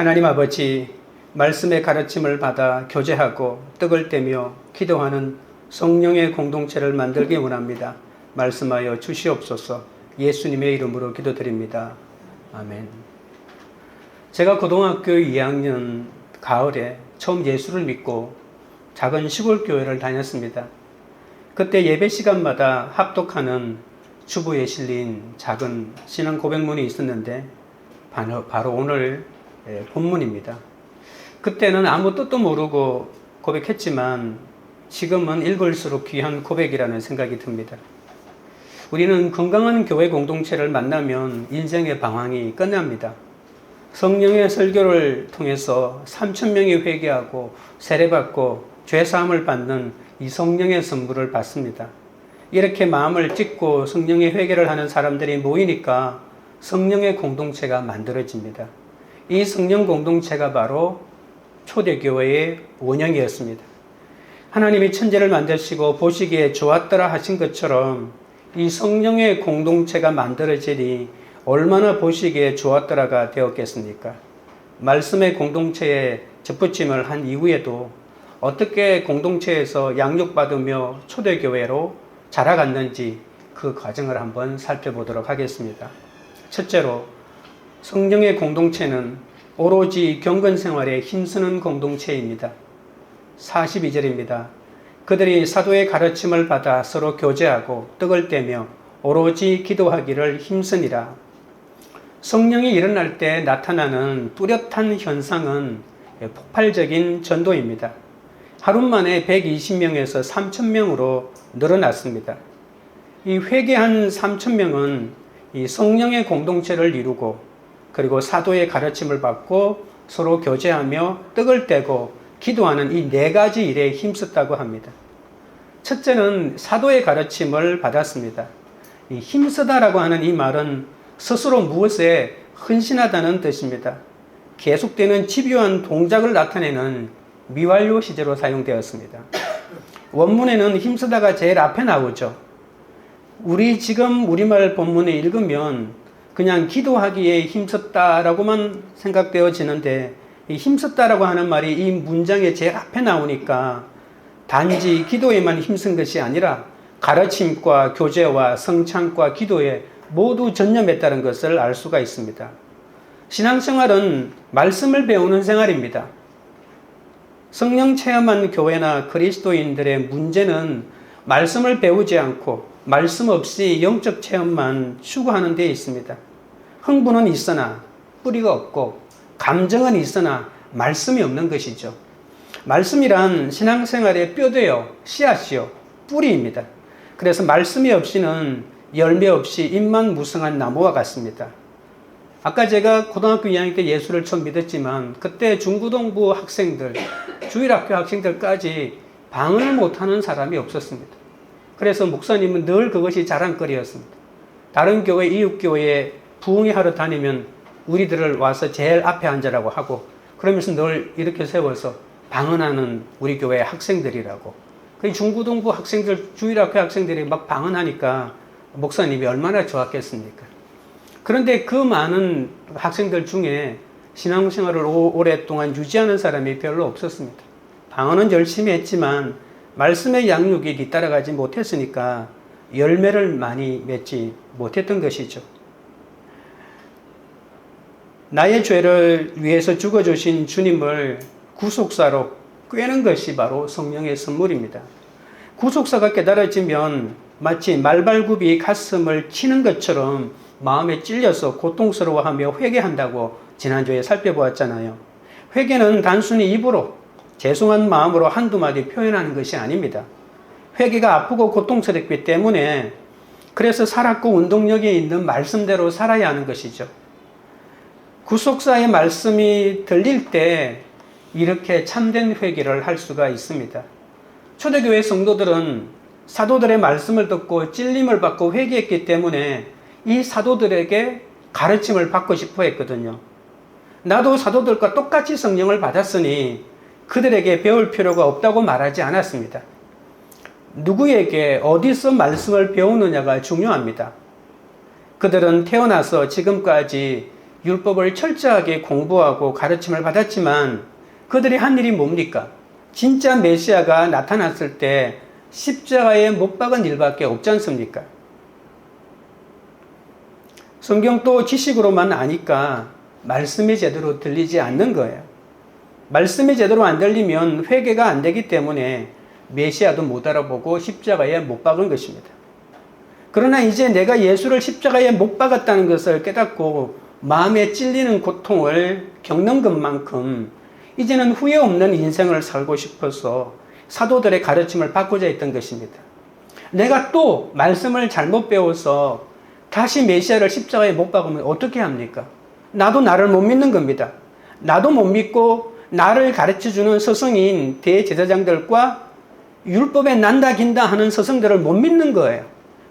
하나님 아버지, 말씀의 가르침을 받아 교제하고 떡을 떼며 기도하는 성령의 공동체를 만들기 원합니다. 말씀하여 주시옵소서. 예수님의 이름으로 기도드립니다. 아멘. 제가 고등학교 2학년 가을에 처음 예수를 믿고 작은 시골 교회를 다녔습니다. 그때 예배 시간마다 합독하는 주보에 실린 작은 신앙 고백문이 있었는데 바로 오늘 본문입니다. 그때는 아무 뜻도 모르고 고백했지만 지금은 읽을수록 귀한 고백이라는 생각이 듭니다. 우리는 건강한 교회 공동체를 만나면 인생의 방황이 끝납니다. 성령의 설교를 통해서 3,000명이 회개하고 세례받고 죄사함을 받는 이 성령의 선물을 받습니다. 이렇게 마음을 찢고 성령의 회개를 하는 사람들이 모이니까 성령의 공동체가 만들어집니다. 이 성령 공동체가 바로 초대교회의 원형이었습니다. 하나님이 천지를 만드시고 보시기에 좋았더라 하신 것처럼 이 성령의 공동체가 만들어지니 얼마나 보시기에 좋았더라가 되었겠습니까? 말씀의 공동체에 접붙임을 한 이후에도 어떻게 공동체에서 양육받으며 초대교회로 자라갔는지 그 과정을 한번 살펴보도록 하겠습니다. 첫째로, 성령의 공동체는 오로지 경건 생활에 힘쓰는 공동체입니다. 42절입니다. 그들이 사도의 가르침을 받아 서로 교제하고 떡을 떼며 오로지 기도하기를 힘쓰니라. 성령이 일어날 때 나타나는 뚜렷한 현상은 폭발적인 전도입니다. 하루 만에 120명에서 3,000명으로 늘어났습니다. 이 회개한 3,000명은 이 성령의 공동체를 이루고 그리고 사도의 가르침을 받고 서로 교제하며 떡을 떼고 기도하는 이 네 가지 일에 힘썼다고 합니다. 첫째는 사도의 가르침을 받았습니다. 이 힘쓰다라고 하는 이 말은 스스로 무엇에 헌신하다는 뜻입니다. 계속되는 집요한 동작을 나타내는 미완료 시제로 사용되었습니다. 원문에는 힘쓰다가 제일 앞에 나오죠. 우리 지금 우리말 본문에 읽으면 그냥 기도하기에 힘썼다라고만 생각되어지는데 이 힘썼다라고 하는 말이 이 문장의 제일 앞에 나오니까 단지 기도에만 힘쓴 것이 아니라 가르침과 교제와 성찬과 기도에 모두 전념했다는 것을 알 수가 있습니다. 신앙생활은 말씀을 배우는 생활입니다. 성령 체험한 교회나 그리스도인들의 문제는 말씀을 배우지 않고 말씀 없이 영적 체험만 추구하는 데 있습니다. 흥분은 있으나 뿌리가 없고 감정은 있으나 말씀이 없는 것이죠. 말씀이란 신앙생활의 뼈대요, 씨앗이요, 뿌리입니다. 그래서 말씀이 없이는 열매 없이 잎만 무성한 나무와 같습니다. 아까 제가 고등학교 2학년 때 예수를 처음 믿었지만 그때 중고등부 학생들, 주일학교 학생들까지 방언을 못하는 사람이 없었습니다. 그래서 목사님은 늘 그것이 자랑거리였습니다. 다른 교회, 이웃교회에 부흥회 하러 다니면 우리들을 와서 제일 앞에 앉으라고 하고 그러면서 늘 이렇게 세워서 방언하는 우리 교회 학생들이라고. 그 중고등부 학생들, 주일학교 학생들이 막 방언하니까 목사님이 얼마나 좋았겠습니까? 그런데 그 많은 학생들 중에 신앙생활을 오랫동안 유지하는 사람이 별로 없었습니다. 방언은 열심히 했지만 말씀의 양육이 뒤따라가지 못했으니까 열매를 많이 맺지 못했던 것이죠. 나의 죄를 위해서 죽어주신 주님을 구속사로 꿰는 것이 바로 성령의 선물입니다. 구속사가 깨달아지면 마치 말발굽이 가슴을 치는 것처럼 마음에 찔려서 고통스러워하며 회개한다고 지난주에 살펴보았잖아요. 회개는 단순히 입으로 죄송한 마음으로 한두 마디 표현하는 것이 아닙니다. 회개가 아프고 고통스럽기 때문에 그래서 살았고 운동력이 있는 말씀대로 살아야 하는 것이죠. 구속사의 말씀이 들릴 때 이렇게 참된 회개를 할 수가 있습니다. 초대교회 성도들은 사도들의 말씀을 듣고 찔림을 받고 회개했기 때문에 이 사도들에게 가르침을 받고 싶어 했거든요. 나도 사도들과 똑같이 성령을 받았으니 그들에게 배울 필요가 없다고 말하지 않았습니다. 누구에게 어디서 말씀을 배우느냐가 중요합니다. 그들은 태어나서 지금까지 율법을 철저하게 공부하고 가르침을 받았지만 그들이 한 일이 뭡니까? 진짜 메시아가 나타났을 때 십자가에 못 박은 일밖에 없지 않습니까? 성경도 지식으로만 아니까 말씀이 제대로 들리지 않는 거예요. 말씀이 제대로 안 들리면 회개가 안 되기 때문에 메시아도 못 알아보고 십자가에 못 박은 것입니다. 그러나 이제 내가 예수를 십자가에 못 박았다는 것을 깨닫고 마음에 찔리는 고통을 겪는 것만큼 이제는 후회 없는 인생을 살고 싶어서 사도들의 가르침을 받고자 했던 것입니다. 내가 또 말씀을 잘못 배워서 다시 메시아를 십자가에 못 박으면 어떻게 합니까? 나도 나를 못 믿는 겁니다. 나도 못 믿고 나를 가르쳐주는 스승인 대제사장들과 율법에 난다 긴다 하는 스승들을 못 믿는 거예요.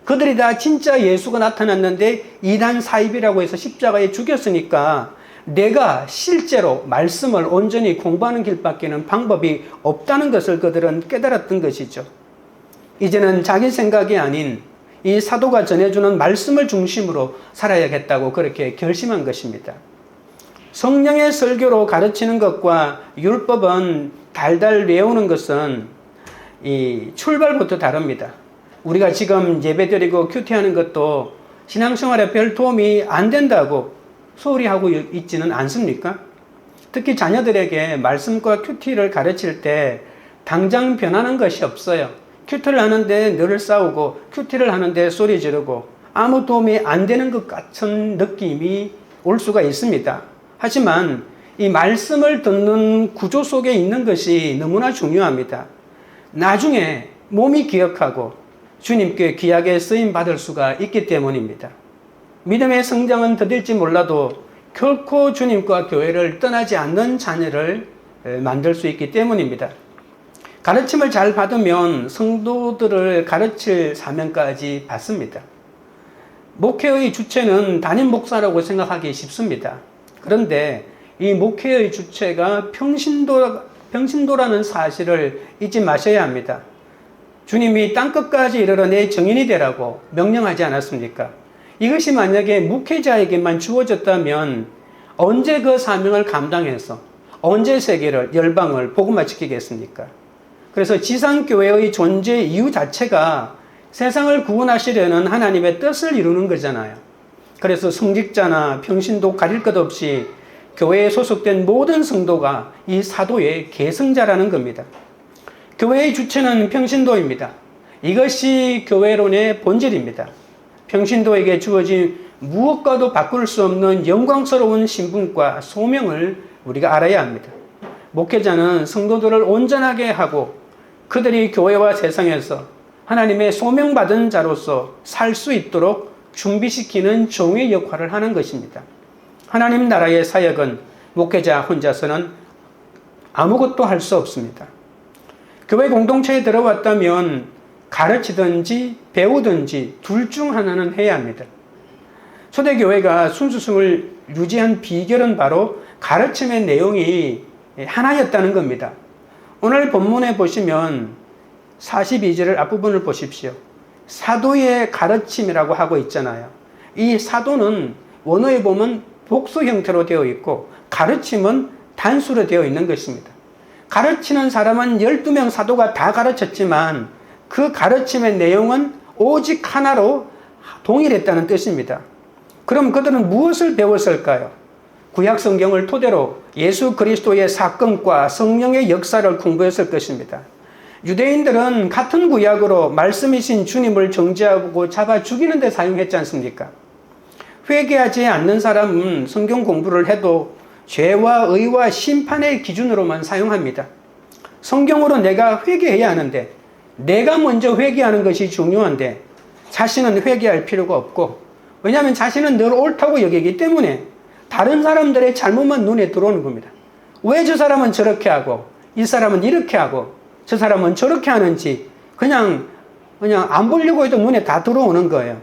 그들이 다 진짜 예수가 나타났는데 이단 사입이라고 해서 십자가에 죽였으니까 내가 실제로 말씀을 온전히 공부하는 길밖에는 방법이 없다는 것을 그들은 깨달았던 것이죠. 이제는 자기 생각이 아닌 이 사도가 전해주는 말씀을 중심으로 살아야겠다고 그렇게 결심한 것입니다. 성령의 설교로 가르치는 것과 율법은 달달 외우는 것은 이 출발부터 다릅니다. 우리가 지금 예배드리고 큐티하는 것도 신앙생활에 별 도움이 안 된다고 소홀히 하고 있지는 않습니까? 특히 자녀들에게 말씀과 큐티를 가르칠 때 당장 변하는 것이 없어요. 큐티를 하는데 늘 싸우고 큐티를 하는데 소리 지르고 아무 도움이 안 되는 것 같은 느낌이 올 수가 있습니다. 하지만 이 말씀을 듣는 구조 속에 있는 것이 너무나 중요합니다. 나중에 몸이 기억하고 주님께 귀하게 쓰임 받을 수가 있기 때문입니다. 믿음의 성장은 더딜지 몰라도 결코 주님과 교회를 떠나지 않는 자녀를 만들 수 있기 때문입니다. 가르침을 잘 받으면 성도들을 가르칠 사명까지 받습니다. 목회의 주체는 담임 목사라고 생각하기 쉽습니다. 그런데 이 목회의 주체가 평신도라는 사실을 잊지 마셔야 합니다. 주님이 땅끝까지 이르러 내 증인이 되라고 명령하지 않았습니까? 이것이 만약에 목회자에게만 주어졌다면 언제 그 사명을 감당해서 언제 세계를 열방을 복음화 시키겠습니까? 그래서 지상교회의 존재 이유 자체가 세상을 구원하시려는 하나님의 뜻을 이루는 거잖아요. 그래서 성직자나 평신도 가릴 것 없이 교회에 소속된 모든 성도가 이 사도의 계승자라는 겁니다. 교회의 주체는 평신도입니다. 이것이 교회론의 본질입니다. 평신도에게 주어진 무엇과도 바꿀 수 없는 영광스러운 신분과 소명을 우리가 알아야 합니다. 목회자는 성도들을 온전하게 하고 그들이 교회와 세상에서 하나님의 소명받은 자로서 살 수 있도록 준비시키는 종의 역할을 하는 것입니다. 하나님 나라의 사역은 목회자 혼자서는 아무것도 할 수 없습니다. 교회 공동체에 들어왔다면 가르치든지 배우든지 둘 중 하나는 해야 합니다. 초대교회가 순수성을 유지한 비결은 바로 가르침의 내용이 하나였다는 겁니다. 오늘 본문에 보시면 42절을 앞부분을 보십시오. 사도의 가르침이라고 하고 있잖아요. 이 사도는 원어에 보면 복수 형태로 되어 있고 가르침은 단수로 되어 있는 것입니다. 가르치는 사람은 12명 사도가 다 가르쳤지만 그 가르침의 내용은 오직 하나로 동일했다는 뜻입니다. 그럼 그들은 무엇을 배웠을까요? 구약 성경을 토대로 예수 그리스도의 사건과 성령의 역사를 공부했을 것입니다. 유대인들은 같은 구약으로 말씀이신 주님을 정죄하고 잡아 죽이는 데 사용했지 않습니까? 회개하지 않는 사람은 성경 공부를 해도 죄와 의와 심판의 기준으로만 사용합니다. 성경으로 내가 회개해야 하는데 내가 먼저 회개하는 것이 중요한데 자신은 회개할 필요가 없고, 왜냐하면 자신은 늘 옳다고 여기기 때문에 다른 사람들의 잘못만 눈에 들어오는 겁니다. 왜 저 사람은 저렇게 하고 이 사람은 이렇게 하고 저 사람은 저렇게 하는지 그냥 안 보려고 해도 눈에 다 들어오는 거예요.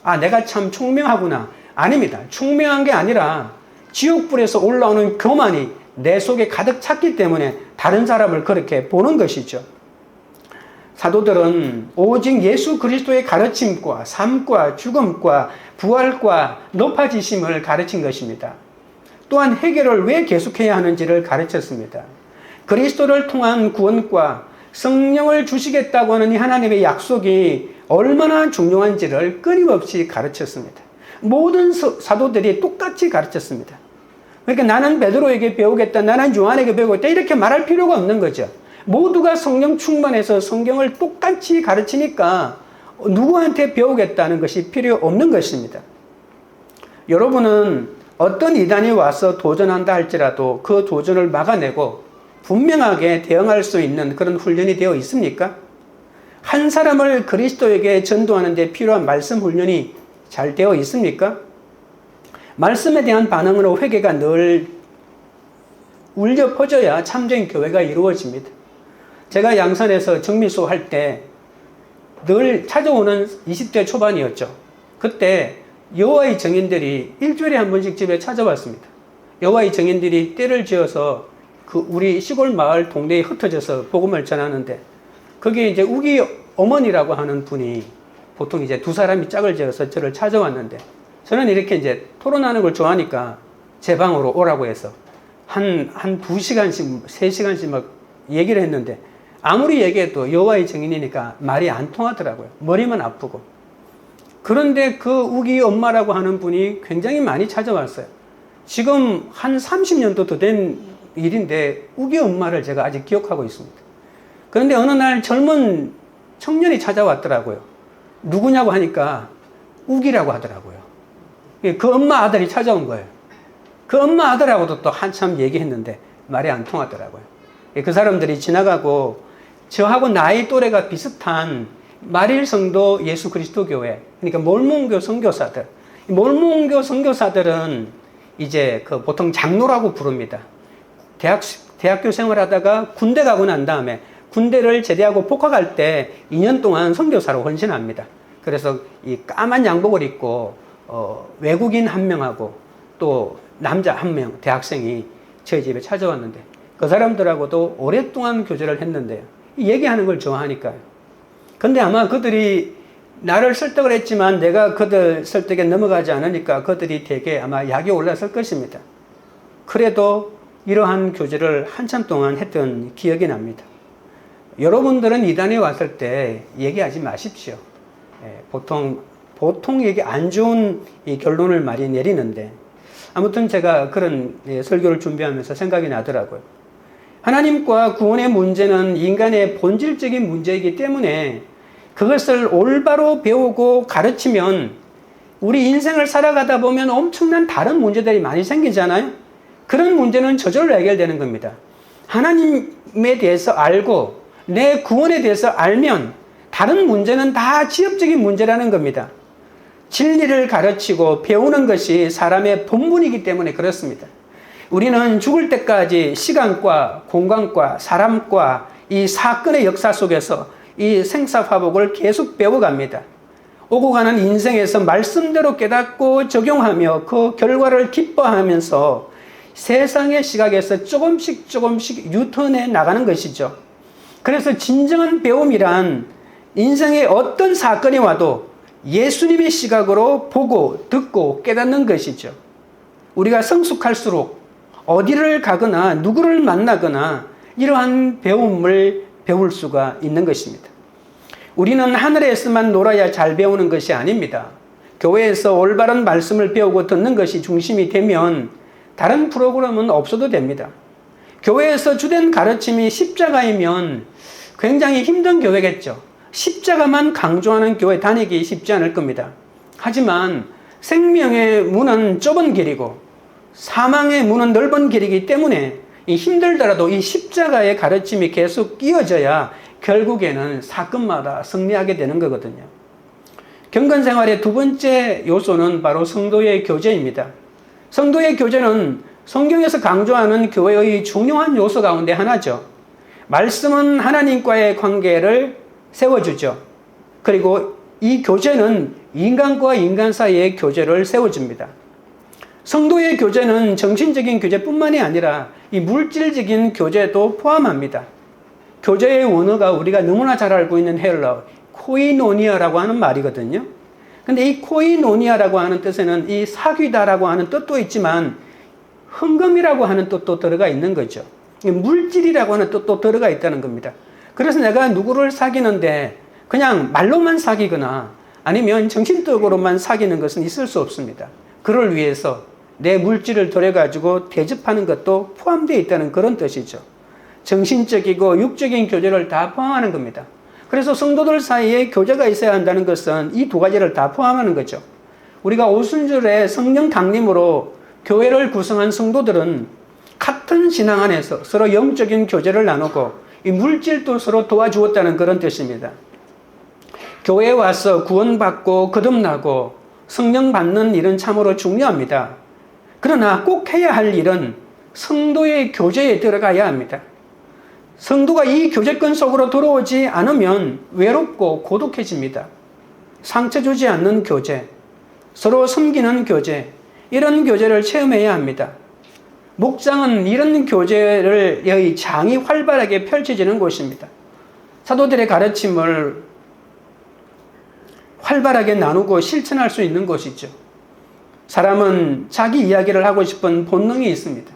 아, 내가 참 총명하구나. 아닙니다. 총명한 게 아니라 지옥불에서 올라오는 교만이 내 속에 가득 찼기 때문에 다른 사람을 그렇게 보는 것이죠. 사도들은 오직 예수 그리스도의 가르침과 삶과 죽음과 부활과 높아지심을 가르친 것입니다. 또한 회개를 왜 계속해야 하는지를 가르쳤습니다. 그리스도를 통한 구원과 성령을 주시겠다고 하는 이 하나님의 약속이 얼마나 중요한지를 끊임없이 가르쳤습니다. 모든 사도들이 똑같이 가르쳤습니다. 그러니까 나는 베드로에게 배우겠다, 나는 요한에게 배우겠다 이렇게 말할 필요가 없는 거죠. 모두가 성령 충만해서 성경을 똑같이 가르치니까 누구한테 배우겠다는 것이 필요 없는 것입니다. 여러분은 어떤 이단이 와서 도전한다 할지라도 그 도전을 막아내고 분명하게 대응할 수 있는 그런 훈련이 되어 있습니까? 한 사람을 그리스도에게 전도하는 데 필요한 말씀 훈련이 잘 되어 있습니까? 말씀에 대한 반응으로 회개가 늘 울려 퍼져야 참된 교회가 이루어집니다. 제가 양산에서 정미소 할 때 늘 찾아오는 20대 초반이었죠. 그때 여호와의 증인들이 일주일에 한 번씩 집에 찾아왔습니다. 여호와의 증인들이 때를 지어서 그 우리 시골 마을 동네에 흩어져서 복음을 전하는데 거기에 이제 우기 어머니라고 하는 분이 보통 이제 두 사람이 짝을 지어서 저를 찾아왔는데 저는 이렇게 이제 토론하는 걸 좋아하니까 제 방으로 오라고 해서 한 2시간씩, 3시간씩 막 얘기를 했는데 아무리 얘기해도 여호와의 증인이니까 말이 안 통하더라고요. 머리만 아프고. 그런데 그 우기 엄마라고 하는 분이 굉장히 많이 찾아왔어요. 지금 한 30년도 더 된 일인데 우기 엄마를 제가 아직 기억하고 있습니다. 그런데 어느 날 젊은 청년이 찾아왔더라고요. 누구냐고 하니까 우기라고 하더라고요. 그 엄마 아들이 찾아온 거예요. 그 엄마 아들하고도 또 한참 얘기했는데 말이 안 통하더라고요. 그 사람들이 지나가고 저하고 나이 또래가 비슷한 마릴성도 예수 그리스도 교회, 그러니까 몰몬교 선교사들. 몰몬교 선교사들은 이제 그 보통 장로라고 부릅니다. 대학교 생활하다가 군대 가고 난 다음에 군대를 제대하고 복학할 때 2년 동안 선교사로 헌신합니다. 그래서 이 까만 양복을 입고 외국인 한 명하고 또 남자 한 명, 대학생이 저희 집에 찾아왔는데 그 사람들하고도 오랫동안 교제를 했는데요. 얘기하는 걸 좋아하니까요. 근데 아마 그들이 나를 설득을 했지만 내가 그들 설득에 넘어가지 않으니까 그들이 되게 아마 약이 올랐을 것입니다. 그래도 이러한 교제를 한참 동안 했던 기억이 납니다. 여러분들은 이단에 왔을 때 얘기하지 마십시오. 보통 얘기 안 좋은 이 결론을 많이 내리는데 아무튼 제가 그런 설교를 준비하면서 생각이 나더라고요. 하나님과 구원의 문제는 인간의 본질적인 문제이기 때문에 그것을 올바로 배우고 가르치면 우리 인생을 살아가다 보면 엄청난 다른 문제들이 많이 생기잖아요. 그런 문제는 저절로 해결되는 겁니다. 하나님에 대해서 알고 내 구원에 대해서 알면 다른 문제는 다 지엽적인 문제라는 겁니다. 진리를 가르치고 배우는 것이 사람의 본분이기 때문에 그렇습니다. 우리는 죽을 때까지 시간과 공간과 사람과 이 사건의 역사 속에서 이 생사화복을 계속 배워갑니다. 오고 가는 인생에서 말씀대로 깨닫고 적용하며 그 결과를 기뻐하면서 세상의 시각에서 조금씩 유턴해 나가는 것이죠. 그래서 진정한 배움이란 인생의 어떤 사건이 와도 예수님의 시각으로 보고 듣고 깨닫는 것이죠. 우리가 성숙할수록 어디를 가거나 누구를 만나거나 이러한 배움을 배울 수가 있는 것입니다. 우리는 하늘에서만 놀아야 잘 배우는 것이 아닙니다. 교회에서 올바른 말씀을 배우고 듣는 것이 중심이 되면 다른 프로그램은 없어도 됩니다. 교회에서 주된 가르침이 십자가이면 굉장히 힘든 교회겠죠. 십자가만 강조하는 교회 다니기 쉽지 않을 겁니다. 하지만 생명의 문은 좁은 길이고 사망의 문은 넓은 길이기 때문에 힘들더라도 이 십자가의 가르침이 계속 이어져야 결국에는 사건마다 승리하게 되는 거거든요. 경건생활의 두 번째 요소는 바로 성도의 교제입니다. 성도의 교제는 성경에서 강조하는 교회의 중요한 요소 가운데 하나죠. 말씀은 하나님과의 관계를 세워주죠. 그리고 이 교제는 인간과 인간 사이의 교제를 세워줍니다. 성도의 교제는 정신적인 교제뿐만이 아니라 이 물질적인 교제도 포함합니다. 교제의 원어가 우리가 너무나 잘 알고 있는 헬러, 코이노니아라고 하는 말이거든요. 근데 이 코이노니아라고 하는 뜻에는 이 사귀다라고 하는 뜻도 있지만 헌금이라고 하는 뜻도 들어가 있는 거죠. 물질이라고 하는 뜻도 들어가 있다는 겁니다. 그래서 내가 누구를 사귀는데 그냥 말로만 사귀거나 아니면 정신적으로만 사귀는 것은 있을 수 없습니다. 그를 위해서 내 물질을 들여가지고 대접하는 것도 포함되어 있다는 그런 뜻이죠. 정신적이고 육적인 교제를 다 포함하는 겁니다. 그래서 성도들 사이에 교제가 있어야 한다는 것은 이 두 가지를 다 포함하는 거죠. 우리가 오순절에 성령 강림으로 교회를 구성한 성도들은 같은 신앙 안에서 서로 영적인 교제를 나누고 이 물질도 서로 도와주었다는 그런 뜻입니다. 교회에 와서 구원받고 거듭나고 성령 받는 일은 참으로 중요합니다. 그러나 꼭 해야 할 일은 성도의 교제에 들어가야 합니다. 성도가 이 교제권 속으로 들어오지 않으면 외롭고 고독해집니다. 상처 주지 않는 교제, 서로 섬기는 교제, 이런 교제를 체험해야 합니다. 목장은 이런 교제의 장이 활발하게 펼쳐지는 곳입니다. 사도들의 가르침을 활발하게 나누고 실천할 수 있는 곳이죠. 사람은 자기 이야기를 하고 싶은 본능이 있습니다.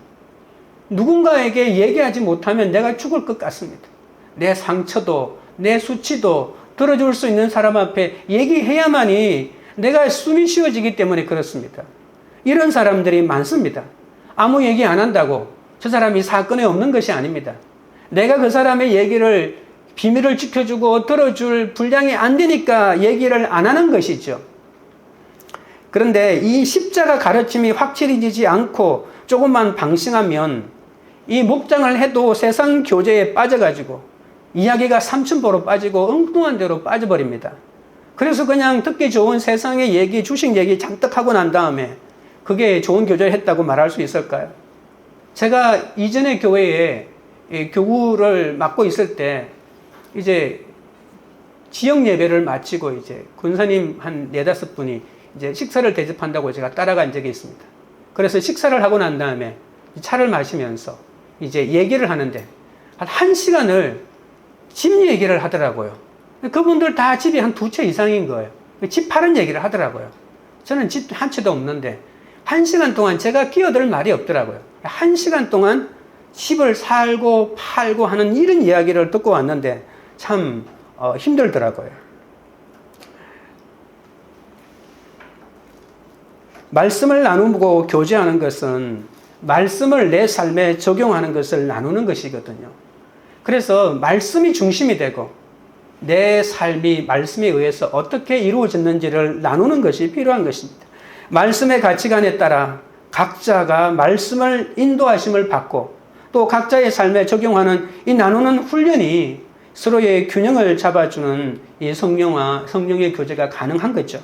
누군가에게 얘기하지 못하면 내가 죽을 것 같습니다. 내 상처도 내 수치도 들어줄 수 있는 사람 앞에 얘기해야만이 내가 숨이 쉬어지기 때문에 그렇습니다. 이런 사람들이 많습니다. 아무 얘기 안 한다고 저 사람이 사건에 없는 것이 아닙니다. 내가 그 사람의 얘기를 비밀을 지켜주고 들어줄 분량이 안 되니까 얘기를 안 하는 것이죠. 그런데 이 십자가 가르침이 확실해지지 않고 조금만 방심하면 이 목장을 해도 세상 교제에 빠져가지고 이야기가 삼천포로 빠지고 엉뚱한 데로 빠져버립니다. 그래서 그냥 듣기 좋은 세상의 얘기, 주식 얘기 잔뜩 하고 난 다음에 그게 좋은 교제를 했다고 말할 수 있을까요? 제가 이전에 교회에 교구를 맡고 있을 때 이제 지역 예배를 마치고 이제 군사님 한 4-5분이 이제 식사를 대접한다고 제가 따라간 적이 있습니다. 그래서 식사를 하고 난 다음에 차를 마시면서 이제 얘기를 하는데 한 1시간을 집 얘기를 하더라고요. 그분들 다 집이 한 2채 이상인 거예요. 집 파는 얘기를 하더라고요. 저는 집 한 채도 없는데 1시간 동안 제가 끼어들 말이 없더라고요. 1시간 동안 집을 살고 팔고 하는 이런 이야기를 듣고 왔는데 참 힘들더라고요. 말씀을 나누고 교제하는 것은 말씀을 내 삶에 적용하는 것을 나누는 것이거든요. 그래서 말씀이 중심이 되고 내 삶이 말씀에 의해서 어떻게 이루어졌는지를 나누는 것이 필요한 것입니다. 말씀의 가치관에 따라 각자가 말씀을 인도하심을 받고 또 각자의 삶에 적용하는 이 나누는 훈련이 서로의 균형을 잡아주는 이 성령의 교제가 가능한 거죠.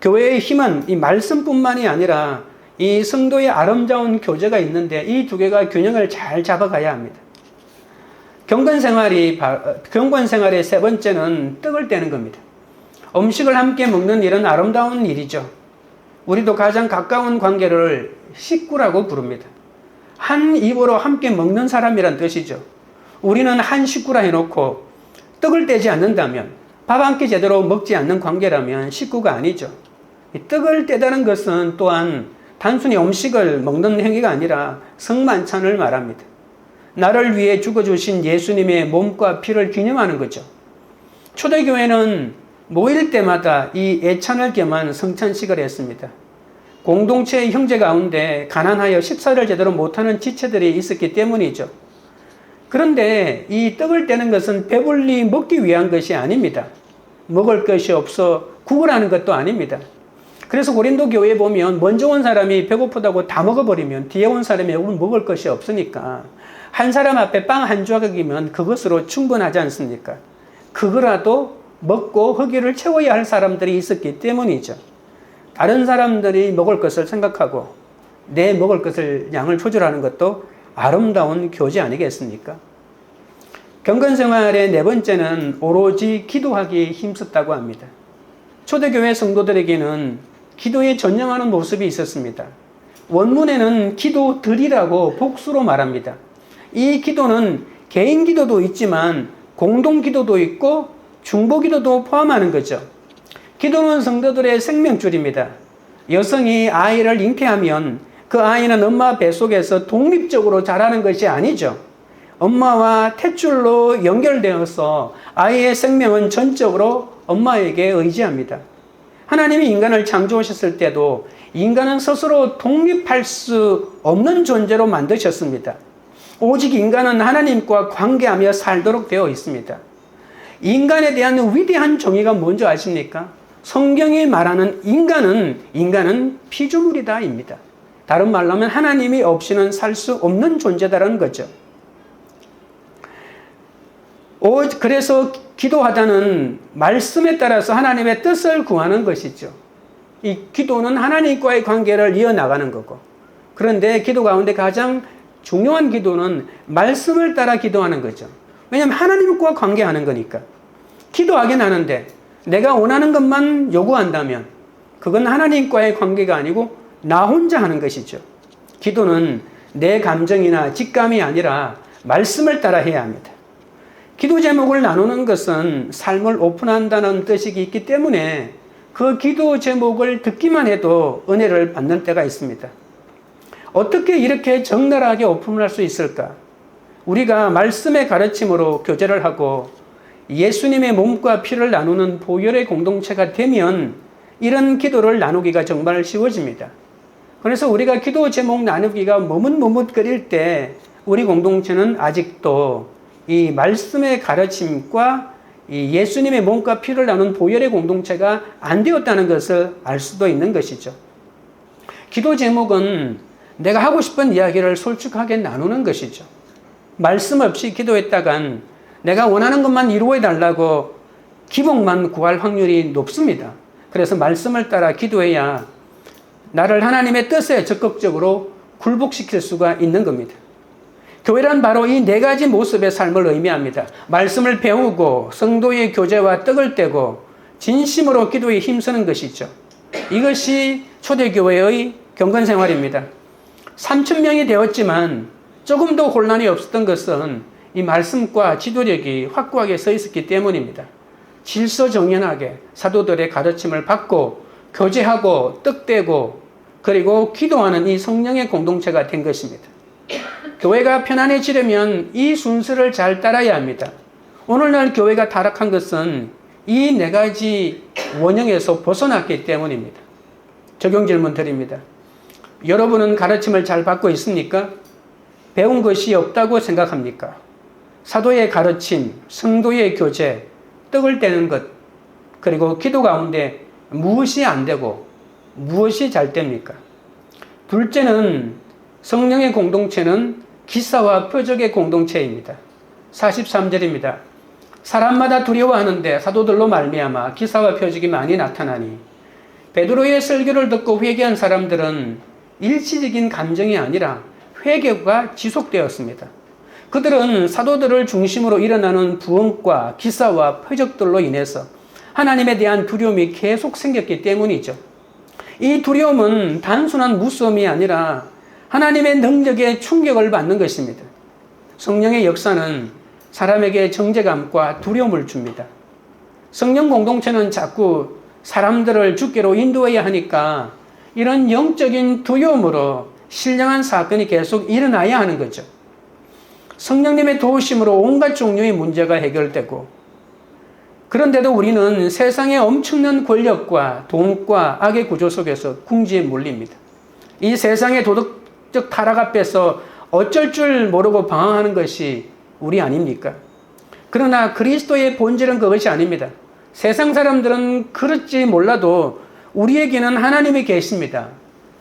교회의 힘은 이 말씀뿐만이 아니라 이 성도의 아름다운 교제가 있는데 이 두 개가 균형을 잘 잡아가야 합니다. 경건 생활의 3번째는 떡을 떼는 겁니다. 음식을 함께 먹는 일은 아름다운 일이죠. 우리도 가장 가까운 관계를 식구라고 부릅니다. 한 입으로 함께 먹는 사람이란 뜻이죠. 우리는 한 식구라 해놓고 떡을 떼지 않는다면, 밥 한 끼 제대로 먹지 않는 관계라면 식구가 아니죠. 이 떡을 떼다는 것은 또한 단순히 음식을 먹는 행위가 아니라 성만찬을 말합니다. 나를 위해 죽어주신 예수님의 몸과 피를 기념하는 거죠. 초대교회는 모일 때마다 이 애찬을 겸한 성찬식을 했습니다. 공동체의 형제 가운데 가난하여 식사를 제대로 못하는 지체들이 있었기 때문이죠. 그런데 이 떡을 떼는 것은 배불리 먹기 위한 것이 아닙니다. 먹을 것이 없어 구걸하는 것도 아닙니다. 그래서 고린도 교회에 보면 먼저 온 사람이 배고프다고 다 먹어버리면 뒤에 온 사람이 먹을 것이 없으니까 한 사람 앞에 빵 한 조각이면 그것으로 충분하지 않습니까? 그거라도 먹고 허기를 채워야 할 사람들이 있었기 때문이죠. 다른 사람들이 먹을 것을 생각하고 내 먹을 것을 양을 조절하는 것도 아름다운 교제 아니겠습니까? 경건생활의 4번째는 오로지 기도하기에 힘썼다고 합니다. 초대교회 성도들에게는 기도에 전념하는 모습이 있었습니다. 원문에는 기도드리라고 복수로 말합니다. 이 기도는 개인 기도도 있지만 공동 기도도 있고 중보 기도도 포함하는 거죠. 기도는 성도들의 생명줄입니다. 여성이 아이를 잉태하면 그 아이는 엄마 뱃속에서 독립적으로 자라는 것이 아니죠. 엄마와 탯줄로 연결되어서 아이의 생명은 전적으로 엄마에게 의지합니다. 하나님이 인간을 창조하셨을 때도 인간은 스스로 독립할 수 없는 존재로 만드셨습니다. 오직 인간은 하나님과 관계하며 살도록 되어 있습니다. 인간에 대한 위대한 정의가 뭔지 아십니까? 성경이 말하는 인간은 피조물이다입니다. 다른 말로 하면 하나님이 없이는 살 수 없는 존재다라는 거죠. 그래서 기도하다는 말씀에 따라서 하나님의 뜻을 구하는 것이죠. 이 기도는 하나님과의 관계를 이어나가는 거고, 그런데 기도 가운데 가장 중요한 기도는 말씀을 따라 기도하는 거죠. 왜냐하면 하나님과 관계하는 거니까. 기도하긴 하는데 내가 원하는 것만 요구한다면 그건 하나님과의 관계가 아니고 나 혼자 하는 것이죠. 기도는 내 감정이나 직감이 아니라 말씀을 따라 해야 합니다. 기도 제목을 나누는 것은 삶을 오픈한다는 뜻이 있기 때문에 그 기도 제목을 듣기만 해도 은혜를 받는 때가 있습니다. 어떻게 이렇게 적나라하게 오픈할 수 있을까? 우리가 말씀의 가르침으로 교제를 하고 예수님의 몸과 피를 나누는 보혈의 공동체가 되면 이런 기도를 나누기가 정말 쉬워집니다. 그래서 우리가 기도 제목 나누기가 머뭇머뭇거릴 때 우리 공동체는 아직도 이 말씀의 가르침과 이 예수님의 몸과 피를 나눈 보혈의 공동체가 안 되었다는 것을 알 수도 있는 것이죠. 기도 제목은 내가 하고 싶은 이야기를 솔직하게 나누는 것이죠. 말씀 없이 기도했다간 내가 원하는 것만 이루어달라고 기복만 구할 확률이 높습니다. 그래서 말씀을 따라 기도해야 나를 하나님의 뜻에 적극적으로 굴복시킬 수가 있는 겁니다. 교회란 바로 이 네 가지 모습의 삶을 의미합니다. 말씀을 배우고 성도의 교제와 떡을 떼고 진심으로 기도에 힘쓰는 것이죠. 이것이 초대교회의 경건생활입니다. 3,000명이 되었지만 조금 더 혼란이 없었던 것은 이 말씀과 지도력이 확고하게 서 있었기 때문입니다. 질서정연하게 사도들의 가르침을 받고 교제하고 떡떼고 그리고 기도하는 이 성령의 공동체가 된 것입니다. 교회가 편안해지려면 이 순서를 잘 따라야 합니다. 오늘날 교회가 타락한 것은 이 네 가지 원형에서 벗어났기 때문입니다. 적용 질문 드립니다. 여러분은 가르침을 잘 받고 있습니까? 배운 것이 없다고 생각합니까? 사도의 가르침, 성도의 교제, 떡을 떼는 것, 그리고 기도 가운데 무엇이 안 되고 무엇이 잘 됩니까? 둘째는 성령의 공동체는 기사와 표적의 공동체입니다. 43절입니다. 사람마다 두려워하는데 사도들로 말미암아 기사와 표적이 많이 나타나니 베드로의 설교를 듣고 회개한 사람들은 일시적인 감정이 아니라 회개가 지속되었습니다. 그들은 사도들을 중심으로 일어나는 부흥과 기사와 표적들로 인해서 하나님에 대한 두려움이 계속 생겼기 때문이죠. 이 두려움은 단순한 무서움이 아니라 하나님의 능력에 충격을 받는 것입니다. 성령의 역사는 사람에게 정죄감과 두려움을 줍니다. 성령 공동체는 자꾸 사람들을 주께로 인도해야 하니까 이런 영적인 두려움으로 신령한 사건이 계속 일어나야 하는 거죠. 성령님의 도우심으로 온갖 종류의 문제가 해결되고, 그런데도 우리는 세상의 엄청난 권력과 돈과 악의 구조 속에서 궁지에 몰립니다. 이 세상의 도덕적 타락 앞에서 어쩔 줄 모르고 방황하는 것이 우리 아닙니까? 그러나 그리스도의 본질은 그것이 아닙니다. 세상 사람들은 그렇지 몰라도 우리에게는 하나님이 계십니다.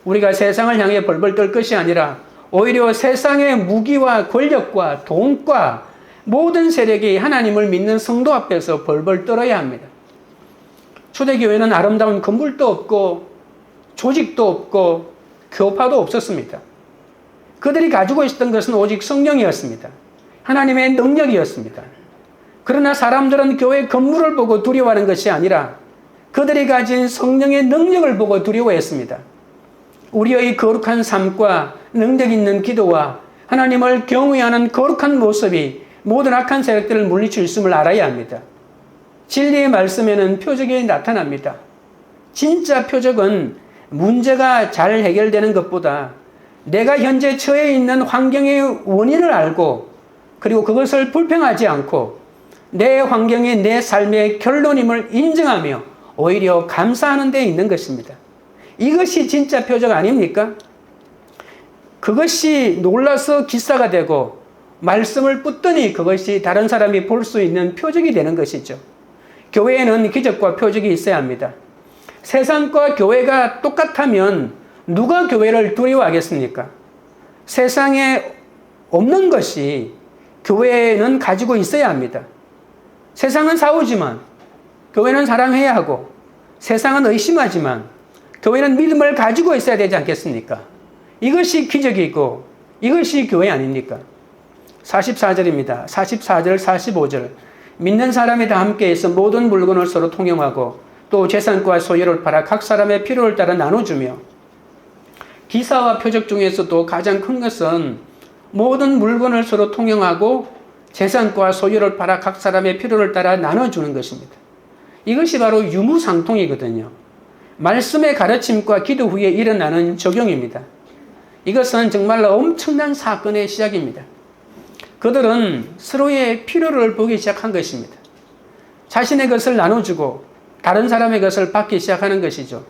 우리가 세상을 향해 벌벌 떨 것이 아니라 오히려 세상의 무기와 권력과 돈과 모든 세력이 하나님을 믿는 성도 앞에서 벌벌 떨어야 합니다. 초대교회는 아름다운 건물도 없고 조직도 없고 교파도 없었습니다. 그들이 가지고 있었던 것은 오직 성령이었습니다. 하나님의 능력이었습니다. 그러나 사람들은 교회 건물을 보고 두려워하는 것이 아니라 그들이 가진 성령의 능력을 보고 두려워했습니다. 우리의 거룩한 삶과 능력 있는 기도와 하나님을 경외하는 거룩한 모습이 모든 악한 세력들을 물리칠 수 있음을 알아야 합니다. 진리의 말씀에는 표적이 나타납니다. 진짜 표적은 문제가 잘 해결되는 것보다 내가 현재 처해 있는 환경의 원인을 알고 그리고 그것을 불평하지 않고 내 환경이 내 삶의 결론임을 인정하며 오히려 감사하는 데 있는 것입니다. 이것이 진짜 표적 아닙니까? 그것이 놀라서 기사가 되고 말씀을 붙더니 그것이 다른 사람이 볼 수 있는 표적이 되는 것이죠. 교회에는 기적과 표적이 있어야 합니다. 세상과 교회가 똑같으면 누가 교회를 두려워하겠습니까? 세상에 없는 것이 교회는 가지고 있어야 합니다. 세상은 싸우지만 교회는 사랑해야 하고, 세상은 의심하지만 교회는 믿음을 가지고 있어야 되지 않겠습니까? 이것이 기적이고 이것이 교회 아닙니까? 44절입니다. 44절, 45절. 믿는 사람이 다 함께해서 모든 물건을 서로 통용하고 또 재산과 소유를 팔아 각 사람의 필요를 따라 나눠주며. 기사와 표적 중에서도 가장 큰 것은 모든 물건을 서로 통용하고 재산과 소유를 팔아 각 사람의 필요를 따라 나눠주는 것입니다. 이것이 바로 유무상통이거든요. 말씀의 가르침과 기도 후에 일어나는 적용입니다. 이것은 정말로 엄청난 사건의 시작입니다. 그들은 서로의 필요를 보기 시작한 것입니다. 자신의 것을 나눠주고 다른 사람의 것을 받기 시작하는 것이죠.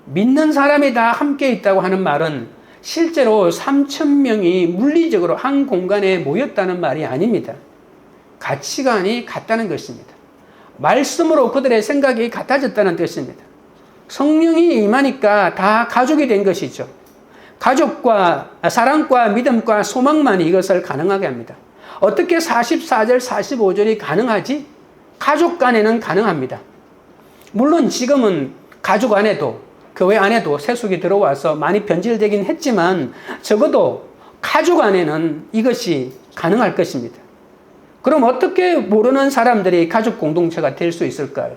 믿는 사람이 다 함께 있다고 하는 말은 실제로 3,000명이 물리적으로 한 공간에 모였다는 말이 아닙니다. 가치관이 같다는 것입니다. 말씀으로 그들의 생각이 같아졌다는 뜻입니다. 성령이 임하니까 다 가족이 된 것이죠. 가족과 사랑과 믿음과 소망만이 이것을 가능하게 합니다. 어떻게 44절, 45절이 가능하지? 가족 간에는 가능합니다. 물론 지금은 가족 안에도 교회 안에도 세속이 들어와서 많이 변질되긴 했지만 적어도 가족 안에는 이것이 가능할 것입니다. 그럼 어떻게 모르는 사람들이 가족 공동체가 될 수 있을까요?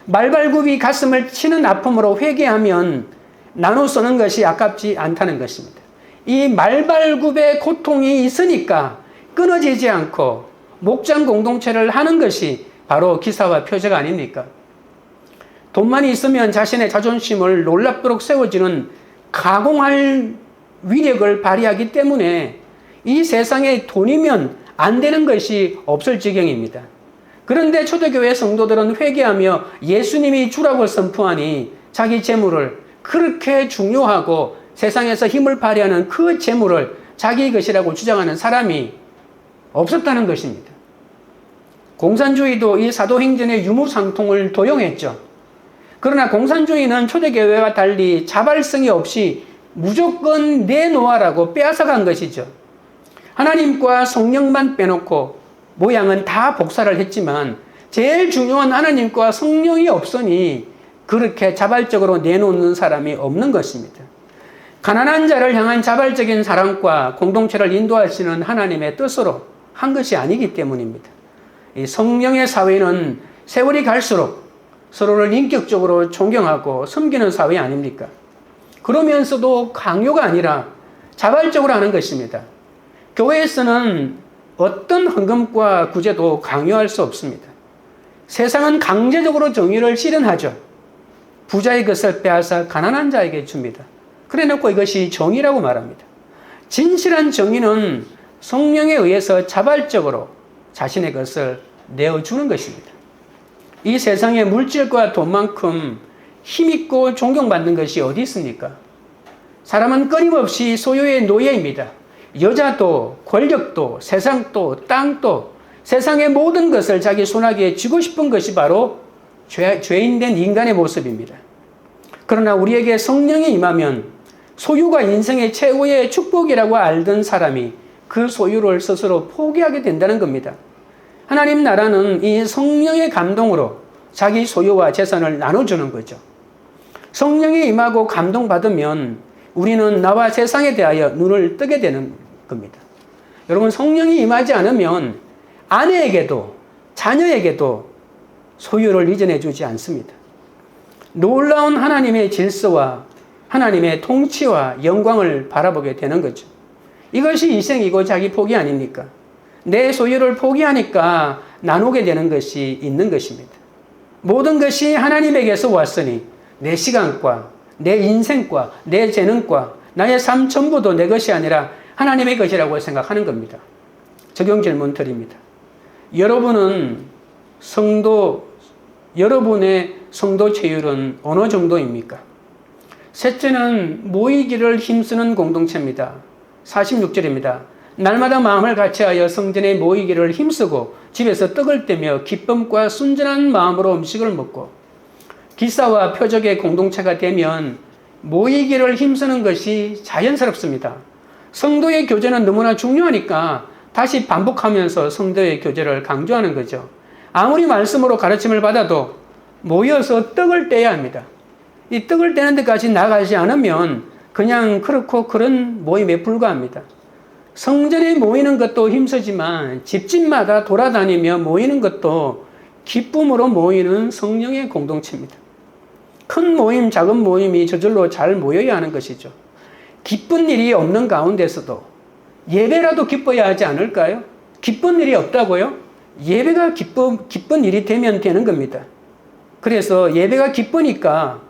말발굽이 가슴을 치는 아픔으로 회개하면 나눠 쓰는 것이 아깝지 않다는 것입니다. 이 말발굽의 고통이 있으니까 끊어지지 않고 목장 공동체를 하는 것이 바로 기사와 표적 아닙니까? 돈만 있으면 자신의 자존심을 놀랍도록 세워지는 가공할 위력을 발휘하기 때문에 이 세상에 돈이면 안 되는 것이 없을 지경입니다. 그런데 초대교회 성도들은 회개하며 예수님이 주라고 선포하니 자기 재물을 그렇게 중요하고 세상에서 힘을 발휘하는 그 재물을 자기 것이라고 주장하는 사람이 없었다는 것입니다. 공산주의도 이 사도행전의 유무상통을 도용했죠. 그러나 공산주의는 초대교회와 달리 자발성이 없이 무조건 내놓아라고 빼앗아간 것이죠. 하나님과 성령만 빼놓고 모양은 다 복사를 했지만 제일 중요한 하나님과 성령이 없으니 그렇게 자발적으로 내놓는 사람이 없는 것입니다. 가난한 자를 향한 자발적인 사랑과 공동체를 인도하시는 하나님의 뜻으로 한 것이 아니기 때문입니다. 이 성령의 사회는 세월이 갈수록 서로를 인격적으로 존경하고 섬기는 사회 아닙니까? 그러면서도 강요가 아니라 자발적으로 하는 것입니다. 교회에서는 어떤 헌금과 구제도 강요할 수 없습니다. 세상은 강제적으로 정의를 실현하죠. 부자의 것을 빼앗아 가난한 자에게 줍니다. 그래 놓고 이것이 정의라고 말합니다. 진실한 정의는 성령에 의해서 자발적으로 자신의 것을 내어주는 것입니다. 이 세상에 물질과 돈만큼 힘있고 존경받는 것이 어디 있습니까? 사람은 끊임없이 소유의 노예입니다. 여자도 권력도 세상도 땅도 세상의 모든 것을 자기 손아귀에 쥐고 싶은 것이 바로 죄인된 인간의 모습입니다. 그러나 우리에게 성령이 임하면 소유가 인생의 최고의 축복이라고 알던 사람이 그 소유를 스스로 포기하게 된다는 겁니다. 하나님 나라는 이 성령의 감동으로 자기 소유와 재산을 나눠주는 거죠. 성령이 임하고 감동받으면 우리는 나와 세상에 대하여 눈을 뜨게 되는 겁니다. 여러분, 성령이 임하지 않으면 아내에게도 자녀에게도 소유를 이전해 주지 않습니다. 놀라운 하나님의 질서와 하나님의 통치와 영광을 바라보게 되는 거죠. 이것이 희생이고 자기 포기 아닙니까? 내 소유를 포기하니까 나누게 되는 것이 있는 것입니다. 모든 것이 하나님에게서 왔으니 내 시간과 내 인생과 내 재능과 나의 삶 전부도 내 것이 아니라 하나님의 것이라고 생각하는 겁니다. 적용 질문 드립니다. 여러분의 성도 체율은 어느 정도입니까? 셋째는 모이기를 힘쓰는 공동체입니다. 46절입니다. 날마다 마음을 같이하여 성전에 모이기를 힘쓰고 집에서 떡을 떼며 기쁨과 순전한 마음으로 음식을 먹고, 기사와 표적의 공동체가 되면 모이기를 힘쓰는 것이 자연스럽습니다. 성도의 교제는 너무나 중요하니까 다시 반복하면서 성도의 교제를 강조하는 거죠. 아무리 말씀으로 가르침을 받아도 모여서 떡을 떼야 합니다. 이 떡을 떼는 데까지 나가지 않으면 그냥 그렇고 그런 모임에 불과합니다. 성전에 모이는 것도 힘쓰지만 집집마다 돌아다니며 모이는 것도 기쁨으로 모이는 성령의 공동체입니다. 큰 모임, 작은 모임이 저절로 잘 모여야 하는 것이죠. 기쁜 일이 없는 가운데서도 예배라도 기뻐야 하지 않을까요? 기쁜 일이 없다고요? 예배가 기쁜 일이 되면 되는 겁니다. 그래서 예배가 기쁘니까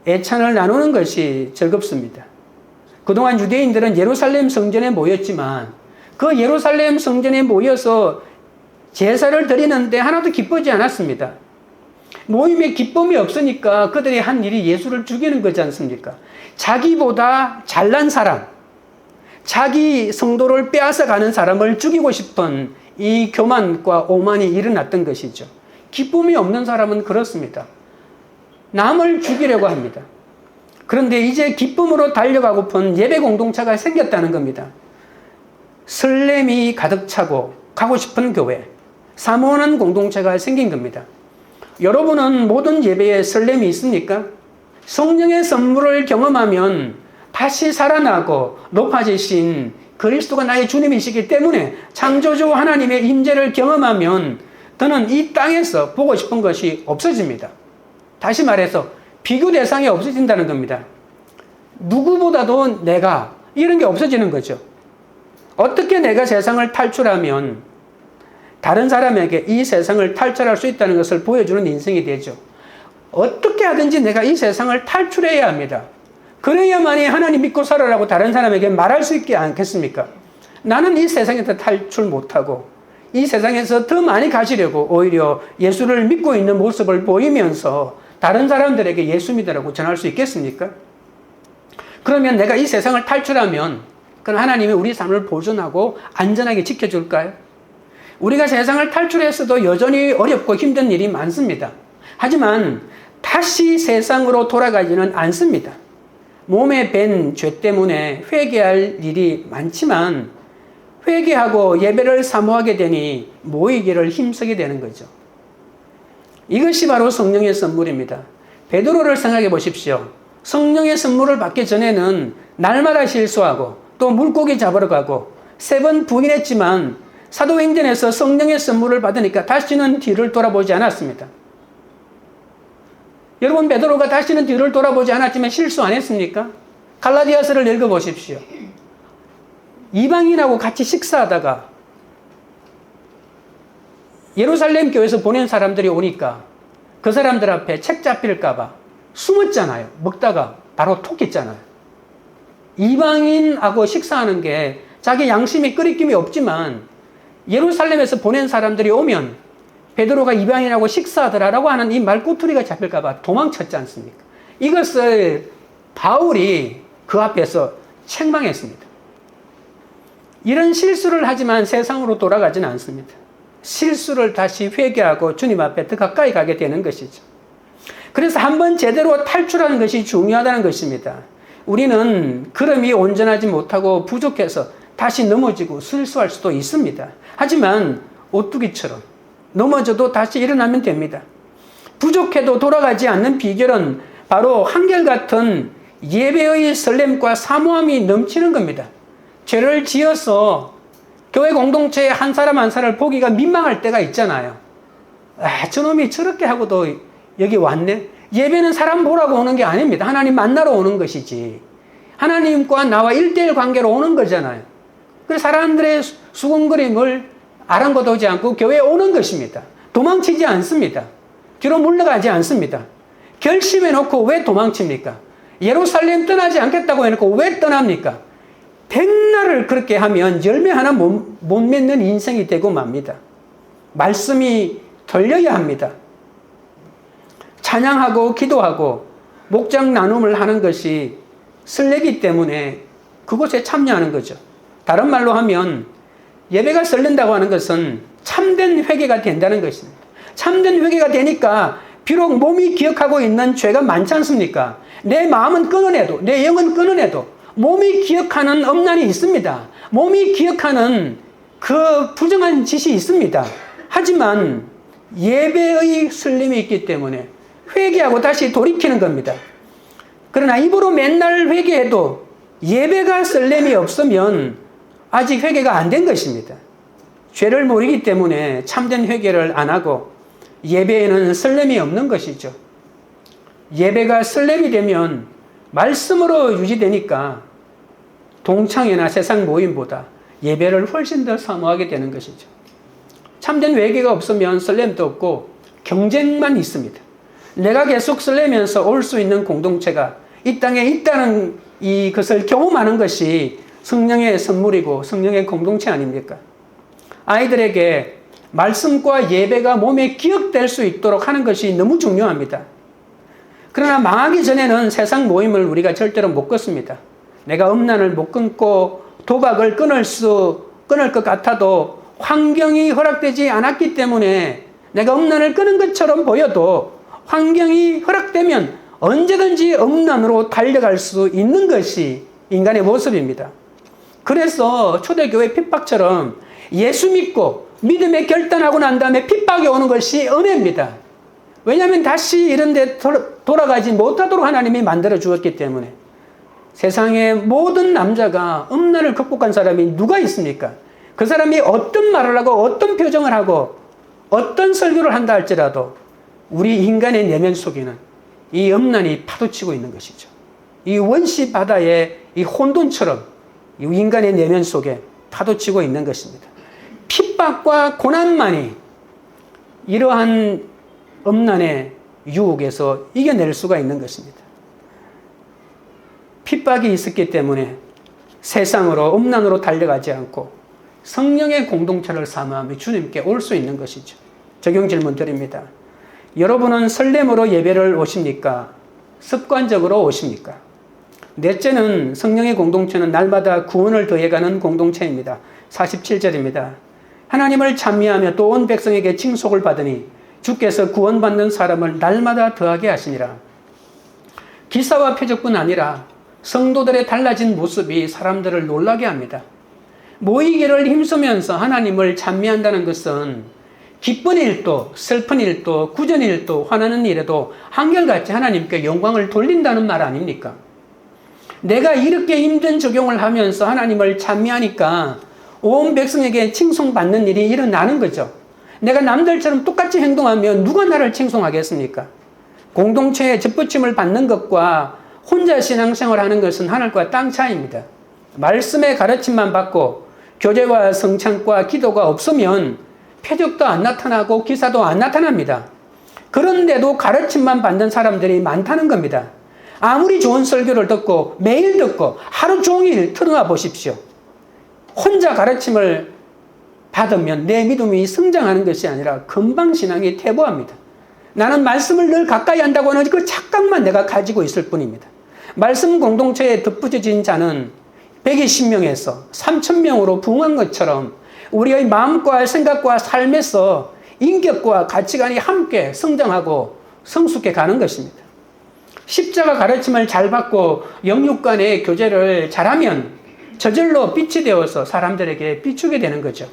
애찬을 나누는 것이 즐겁습니다. 그동안 유대인들은 예루살렘 성전에 모였지만 그 예루살렘 성전에 모여서 제사를 드리는데 하나도 기쁘지 않았습니다. 모임에 기쁨이 없으니까 그들이 한 일이 예수를 죽이는 거지 않습니까? 자기보다 잘난 사람, 자기 성도를 빼앗아 가는 사람을 죽이고 싶은 이 교만과 오만이 일어났던 것이죠. 기쁨이 없는 사람은 그렇습니다. 남을 죽이려고 합니다. 그런데 이제 기쁨으로 달려가고픈 예배 공동체가 생겼다는 겁니다. 설렘이 가득 차고 가고 싶은 교회, 사모하는 공동체가 생긴 겁니다. 여러분은 모든 예배에 설렘이 있습니까? 성령의 선물을 경험하면 다시 살아나고 높아지신 그리스도가 나의 주님이시기 때문에 창조주 하나님의 임재를 경험하면 저는 이 땅에서 보고 싶은 것이 없어집니다. 다시 말해서 비교 대상이 없어진다는 겁니다. 누구보다도 내가 이런 게 없어지는 거죠. 어떻게 내가 세상을 탈출하면 다른 사람에게 이 세상을 탈출할 수 있다는 것을 보여주는 인생이 되죠. 어떻게 하든지 내가 이 세상을 탈출해야 합니다. 그래야만이 하나님 믿고 살아라고 다른 사람에게 말할 수 있지 않겠습니까? 나는 이 세상에서 탈출 못하고 이 세상에서 더 많이 가지려고 오히려 예수를 믿고 있는 모습을 보이면서 다른 사람들에게 예수 믿으라고 전할 수 있겠습니까? 그러면 내가 이 세상을 탈출하면 그럼 하나님이 우리 삶을 보존하고 안전하게 지켜줄까요? 우리가 세상을 탈출했어도 여전히 어렵고 힘든 일이 많습니다. 하지만 다시 세상으로 돌아가지는 않습니다. 몸에 밴 죄 때문에 회개할 일이 많지만 회개하고 예배를 사모하게 되니 모이기를 힘쓰게 되는 거죠. 이것이 바로 성령의 선물입니다. 베드로를 생각해 보십시오. 성령의 선물을 받기 전에는 날마다 실수하고 또 물고기 잡으러 가고 3번 부인했지만 사도행전에서 성령의 선물을 받으니까 다시는 뒤를 돌아보지 않았습니다. 여러분, 베드로가 다시는 뒤를 돌아보지 않았지만 실수 안 했습니까? 갈라디아서를 읽어보십시오. 이방인하고 같이 식사하다가 예루살렘 교회에서 보낸 사람들이 오니까 그 사람들 앞에 책 잡힐까봐 숨었잖아요. 먹다가 바로 톡 했잖아요. 이방인하고 식사하는 게 자기 양심이 끄리낌이 없지만 예루살렘에서 보낸 사람들이 오면 베드로가 이방인하고 식사하더라라고 하는 이 말꼬투리가 잡힐까봐 도망쳤지 않습니까? 이것을 바울이 그 앞에서 책망했습니다. 이런 실수를 하지만 세상으로 돌아가지는 않습니다. 실수를 다시 회개하고 주님 앞에 더 가까이 가게 되는 것이죠. 그래서 한번 제대로 탈출하는 것이 중요하다는 것입니다. 우리는 걸음이 온전하지 못하고 부족해서 다시 넘어지고 실수할 수도 있습니다. 하지만 오뚜기처럼 넘어져도 다시 일어나면 됩니다. 부족해도 돌아가지 않는 비결은 바로 한결같은 예배의 설렘과 사모함이 넘치는 겁니다. 죄를 지어서 교회 공동체의 한 사람 한 사람을 보기가 민망할 때가 있잖아요. 저놈이 저렇게 하고도 여기 왔네? 예배는 사람 보라고 오는 게 아닙니다. 하나님 만나러 오는 것이지. 하나님과 나와 1대1 관계로 오는 거잖아요. 그래서 사람들의 수군거림을 아랑곳하지 않고 교회에 오는 것입니다. 도망치지 않습니다. 뒤로 물러가지 않습니다. 결심해놓고 왜 도망칩니까? 예루살렘 떠나지 않겠다고 해놓고 왜 떠납니까? 백날을 그렇게 하면 열매 하나 못 맺는 인생이 되고 맙니다. 말씀이 들려야 합니다. 찬양하고 기도하고 목장 나눔을 하는 것이 설레기 때문에 그곳에 참여하는 거죠. 다른 말로 하면 예배가 설렌다고 하는 것은 참된 회개가 된다는 것입니다. 참된 회개가 되니까 비록 몸이 기억하고 있는 죄가 많지 않습니까? 내 마음은 끊어내도, 내 영은 끊어내도 몸이 기억하는 엄난이 있습니다. 몸이 기억하는 그 부정한 짓이 있습니다. 하지만 예배의 설렘이 있기 때문에 회개하고 다시 돌이키는 겁니다. 그러나 입으로 맨날 회개해도 예배가 설렘이 없으면 아직 회개가 안 된 것입니다. 죄를 모르기 때문에 참된 회개를 안 하고 예배에는 설렘이 없는 것이죠. 예배가 설렘이 되면 말씀으로 유지되니까 동창회나 세상 모임보다 예배를 훨씬 더 사모하게 되는 것이죠. 참된 회개가 없으면 설렘도 없고 경쟁만 있습니다. 내가 계속 설레면서 올 수 있는 공동체가 이 땅에 있다는 것을 경험하는 것이 성령의 선물이고 성령의 공동체 아닙니까? 아이들에게 말씀과 예배가 몸에 기억될 수 있도록 하는 것이 너무 중요합니다. 그러나 망하기 전에는 세상 모임을 우리가 절대로 못 끊습니다. 내가 음란을 못 끊고 도박을 끊을 것 같아도 환경이 허락되지 않았기 때문에 내가 음란을 끊은 것처럼 보여도 환경이 허락되면 언제든지 음란으로 달려갈 수 있는 것이 인간의 모습입니다. 그래서 초대교회 핍박처럼 예수 믿고 믿음에 결단하고 난 다음에 핍박이 오는 것이 은혜입니다. 왜냐하면 다시 이런 데 돌아가지 못하도록 하나님이 만들어 주었기 때문에. 세상의 모든 남자가 음란을 극복한 사람이 누가 있습니까? 그 사람이 어떤 말을 하고 어떤 표정을 하고 어떤 설교를 한다 할지라도 우리 인간의 내면 속에는 이 음란이 파도치고 있는 것이죠. 이 원시 바다의 이 혼돈처럼 이 인간의 내면 속에 파도치고 있는 것입니다. 핍박과 고난만이 이러한 음란의 유혹에서 이겨낼 수가 있는 것입니다. 핍박이 있었기 때문에 세상으로 음란으로 달려가지 않고 성령의 공동체를 사모하며 주님께 올 수 있는 것이죠. 적용 질문 드립니다. 여러분은 설렘으로 예배를 오십니까? 습관적으로 오십니까? 넷째는 성령의 공동체는 날마다 구원을 더해가는 공동체입니다. 47절입니다. 하나님을 찬미하며 또 온 백성에게 칭송을 받으니 주께서 구원받는 사람을 날마다 더하게 하시니라. 기사와 표적뿐 아니라 성도들의 달라진 모습이 사람들을 놀라게 합니다. 모이기를 힘쓰면서 하나님을 찬미한다는 것은 기쁜 일도 슬픈 일도 구전 일도 화나는 일에도 한결같이 하나님께 영광을 돌린다는 말 아닙니까? 내가 이렇게 힘든 적용을 하면서 하나님을 찬미하니까 온 백성에게 칭송받는 일이 일어나는 거죠. 내가 남들처럼 똑같이 행동하면 누가 나를 칭송하겠습니까? 공동체에 접붙임을 받는 것과 혼자 신앙생활을 하는 것은 하늘과 땅 차이입니다. 말씀의 가르침만 받고 교제와 성찬과 기도가 없으면 표적도 안 나타나고 기사도 안 나타납니다. 그런데도 가르침만 받는 사람들이 많다는 겁니다. 아무리 좋은 설교를 듣고 매일 듣고 하루 종일 틀어놔 보십시오. 혼자 가르침을 받으면 내 믿음이 성장하는 것이 아니라 금방 신앙이 퇴보합니다. 나는 말씀을 늘 가까이 한다고 하는 그 착각만 내가 가지고 있을 뿐입니다. 말씀 공동체에 덧붙여진 자는 120명에서 3,000명으로 부흥한 것처럼 우리의 마음과 생각과 삶에서 인격과 가치관이 함께 성장하고 성숙해 가는 것입니다. 십자가 가르침을 잘 받고 영육 간의 교제를 잘하면 저절로 빛이 되어서 사람들에게 비추게 되는 거죠.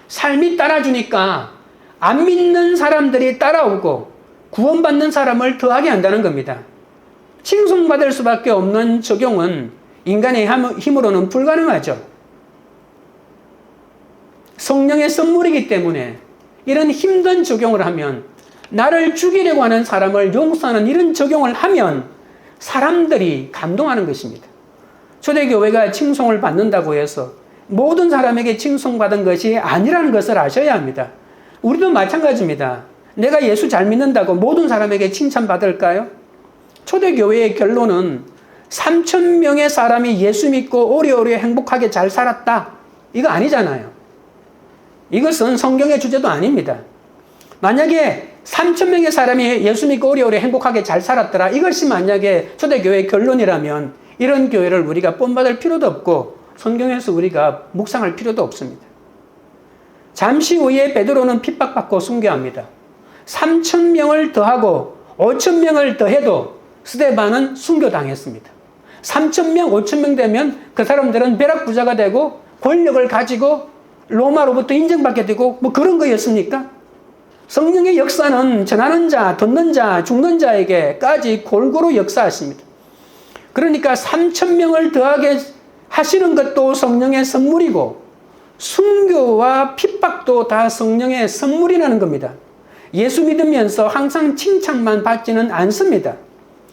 삶이 따라주니까 안 믿는 사람들이 따라오고 구원받는 사람을 더하게 한다는 겁니다. 칭송받을 수밖에 없는 적용은 인간의 힘으로는 불가능하죠. 성령의 선물이기 때문에 이런 힘든 적용을 하면 나를 죽이려고 하는 사람을 용서하는 이런 적용을 하면 사람들이 감동하는 것입니다. 초대교회가 칭송을 받는다고 해서 모든 사람에게 칭송받은 것이 아니라는 것을 아셔야 합니다. 우리도 마찬가지입니다. 내가 예수 잘 믿는다고 모든 사람에게 칭찬받을까요? 초대교회의 결론은 3,000명의 사람이 예수 믿고 오래오래 행복하게 잘 살았다. 이거 아니잖아요. 이것은 성경의 주제도 아닙니다. 만약에 3,000명의 사람이 예수 믿고 오래오래 행복하게 잘 살았더라. 이것이 만약에 초대교회의 결론이라면 이런 교회를 우리가 본받을 필요도 없고 성경에서 우리가 묵상할 필요도 없습니다. 잠시 후에 베드로는 핍박받고 순교합니다. 3,000명을 더하고 5,000명을 더해도 스데반은 순교당했습니다. 3,000명, 5,000명 되면 그 사람들은 벼락부자가 되고 권력을 가지고 로마로부터 인정받게 되고 뭐 그런 거였습니까? 성령의 역사는 전하는 자, 듣는 자, 죽는 자에게까지 골고루 역사하십니다. 그러니까 3,000명을 더하게 하시는 것도 성령의 선물이고 순교와 핍박도 다 성령의 선물이라는 겁니다. 예수 믿으면서 항상 칭찬만 받지는 않습니다.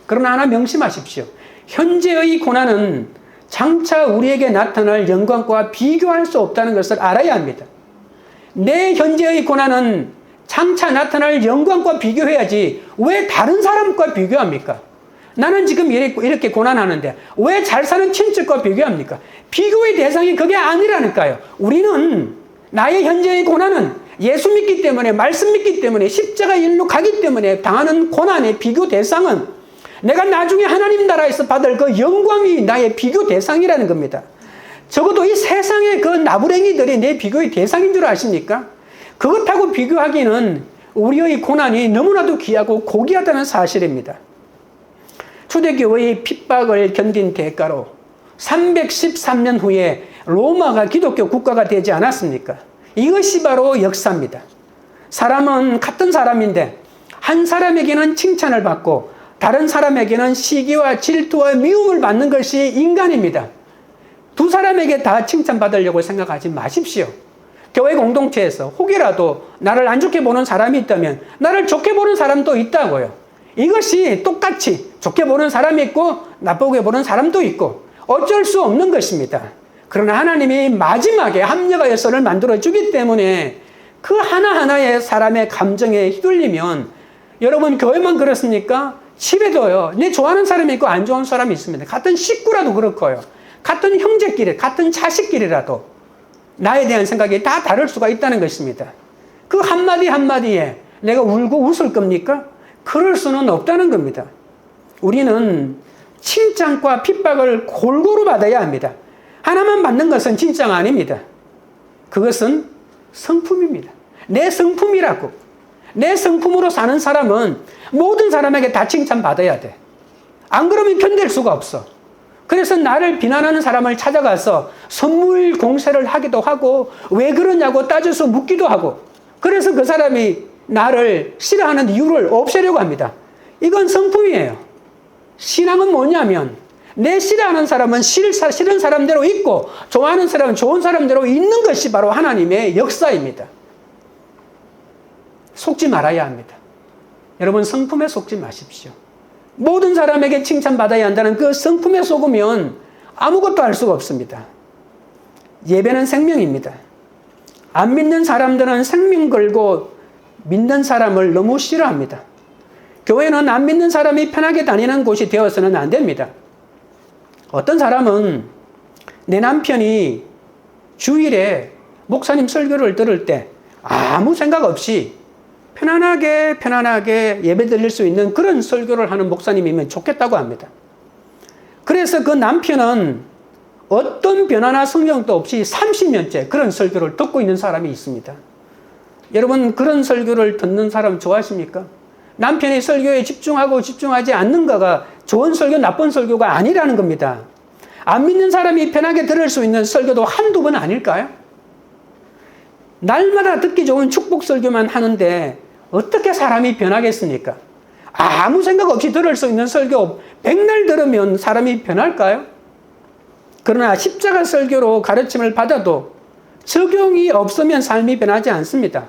그러나 하나 명심하십시오. 현재의 고난은 장차 우리에게 나타날 영광과 비교할 수 없다는 것을 알아야 합니다. 내 현재의 고난은 장차 나타날 영광과 비교해야지 왜 다른 사람과 비교합니까? 나는 지금 이렇게 고난하는데 왜 잘 사는 친척과 비교합니까? 비교의 대상이 그게 아니라니까요. 우리는 나의 현재의 고난은 예수 믿기 때문에, 말씀 믿기 때문에, 십자가 일로 가기 때문에 당하는 고난의 비교 대상은 내가 나중에 하나님 나라에서 받을 그 영광이 나의 비교 대상이라는 겁니다. 적어도 이 세상의 그 나부랭이들이 내 비교의 대상인 줄 아십니까? 그것하고 비교하기는 우리의 고난이 너무나도 귀하고 고귀하다는 사실입니다. 초대교회의 핍박을 견딘 대가로 313년 후에 로마가 기독교 국가가 되지 않았습니까? 이것이 바로 역사입니다. 사람은 같은 사람인데 한 사람에게는 칭찬을 받고 다른 사람에게는 시기와 질투와 미움을 받는 것이 인간입니다. 두 사람에게 다 칭찬받으려고 생각하지 마십시오. 교회 공동체에서 혹이라도 나를 안 좋게 보는 사람이 있다면 나를 좋게 보는 사람도 있다고요. 이것이 똑같이 좋게 보는 사람이 있고 나쁘게 보는 사람도 있고 어쩔 수 없는 것입니다. 그러나 하나님이 마지막에 합력하여 선을 만들어주기 때문에 그 하나하나의 사람의 감정에 휘둘리면 여러분 교회만 그렇습니까? 집에도요. 내 좋아하는 사람이 있고 안 좋아하는 사람이 있습니다. 같은 식구라도 그렇고요. 같은 형제끼리, 같은 자식끼리라도 나에 대한 생각이 다 다를 수가 있다는 것입니다. 그 한마디 한마디에 내가 울고 웃을 겁니까? 그럴 수는 없다는 겁니다. 우리는 칭찬과 핍박을 골고루 받아야 합니다. 하나만 받는 것은 칭찬 아닙니다. 그것은 성품입니다. 내 성품이라고. 내 성품으로 사는 사람은 모든 사람에게 다 칭찬받아야 돼. 안 그러면 견딜 수가 없어. 그래서 나를 비난하는 사람을 찾아가서 선물 공세를 하기도 하고 왜 그러냐고 따져서 묻기도 하고 그래서 그 사람이 나를 싫어하는 이유를 없애려고 합니다. 이건 성품이에요. 신앙은 뭐냐면 내 싫어하는 사람은 싫은 사람대로 있고 좋아하는 사람은 좋은 사람대로 있는 것이 바로 하나님의 역사입니다. 속지 말아야 합니다. 여러분 성품에 속지 마십시오. 모든 사람에게 칭찬받아야 한다는 그 성품에 속으면 아무것도 할 수가 없습니다. 예배는 생명입니다. 안 믿는 사람들은 생명 걸고 믿는 사람을 너무 싫어합니다. 교회는 안 믿는 사람이 편하게 다니는 곳이 되어서는 안 됩니다. 어떤 사람은 내 남편이 주일에 목사님 설교를 들을 때 아무 생각 없이 편안하게 예배 드릴 수 있는 그런 설교를 하는 목사님이면 좋겠다고 합니다. 그래서 그 남편은 어떤 변화나 성령도 없이 30년째 그런 설교를 듣고 있는 사람이 있습니다. 여러분 그런 설교를 듣는 사람 좋아하십니까? 남편의 설교에 집중하고 집중하지 않는가가 좋은 설교, 나쁜 설교가 아니라는 겁니다. 안 믿는 사람이 편하게 들을 수 있는 설교도 한두 번 아닐까요? 날마다 듣기 좋은 축복 설교만 하는데 어떻게 사람이 변하겠습니까? 아무 생각 없이 들을 수 있는 설교 백날 들으면 사람이 변할까요? 그러나 십자가 설교로 가르침을 받아도 적용이 없으면 삶이 변하지 않습니다.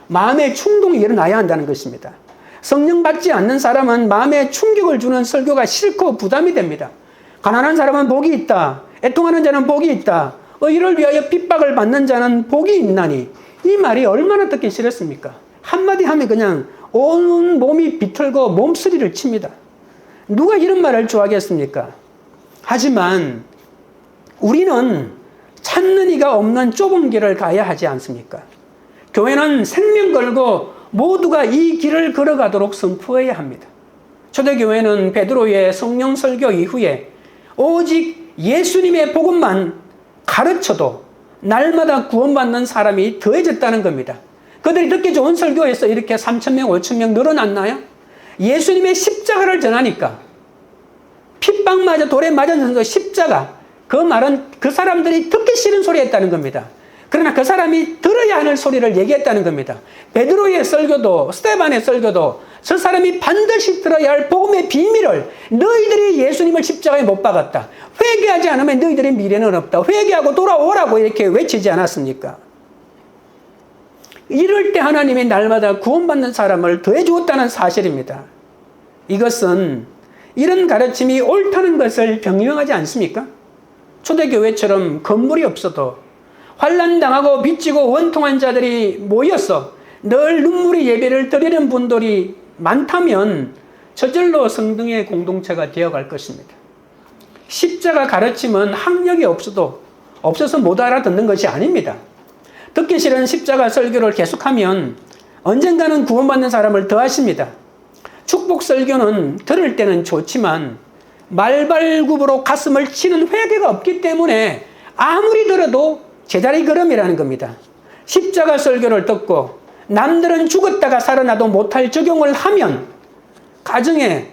마음의 충동이 일어나야 한다는 것입니다. 성령 받지 않는 사람은 마음에 충격을 주는 설교가 싫고 부담이 됩니다. 가난한 사람은 복이 있다. 애통하는 자는 복이 있다. 이를 위하여 핍박을 받는 자는 복이 있나니. 이 말이 얼마나 듣기 싫었습니까? 한마디 하면 그냥 온 몸이 비틀고 몸서리를 칩니다. 누가 이런 말을 좋아하겠습니까? 하지만 우리는 찾는 이가 없는 좁은 길을 가야 하지 않습니까? 교회는 생명 걸고 모두가 이 길을 걸어가도록 선포해야 합니다. 초대교회는 베드로의 성령 설교 이후에 오직 예수님의 복음만 가르쳐도 날마다 구원받는 사람이 더해졌다는 겁니다. 그들이 듣기 좋은 설교에서 이렇게 3,000명, 5,000명 늘어났나요? 예수님의 십자가를 전하니까 핍박 맞아 돌에 맞았는데 십자가, 그 말은 그 사람들이 듣기 싫은 소리 했다는 겁니다. 그러나 그 사람이 들어야 하는 소리를 얘기했다는 겁니다. 베드로의 설교도 스데반의 설교도 저 사람이 반드시 들어야 할 복음의 비밀을, 너희들이 예수님을 십자가에 못 박았다, 회개하지 않으면 너희들의 미래는 없다, 회개하고 돌아오라고 이렇게 외치지 않았습니까? 이럴 때 하나님이 날마다 구원받는 사람을 더해 주었다는 사실입니다. 이것은 이런 가르침이 옳다는 것을 변명하지 않습니까? 초대교회처럼 건물이 없어도 환난당하고 빚지고 원통한 자들이 모여서 늘 눈물의 예배를 드리는 분들이 많다면 저절로 성등의 공동체가 되어갈 것입니다. 십자가 가르침은 학력이 없어서 못 알아듣는 것이 아닙니다. 듣기 싫은 십자가 설교를 계속하면 언젠가는 구원받는 사람을 더하십니다. 축복 설교는 들을 때는 좋지만 말발굽으로 가슴을 치는 회개가 없기 때문에 아무리 들어도 제자리 걸음이라는 겁니다. 십자가 설교를 듣고 남들은 죽었다가 살아나도 못할 적용을 하면, 가정에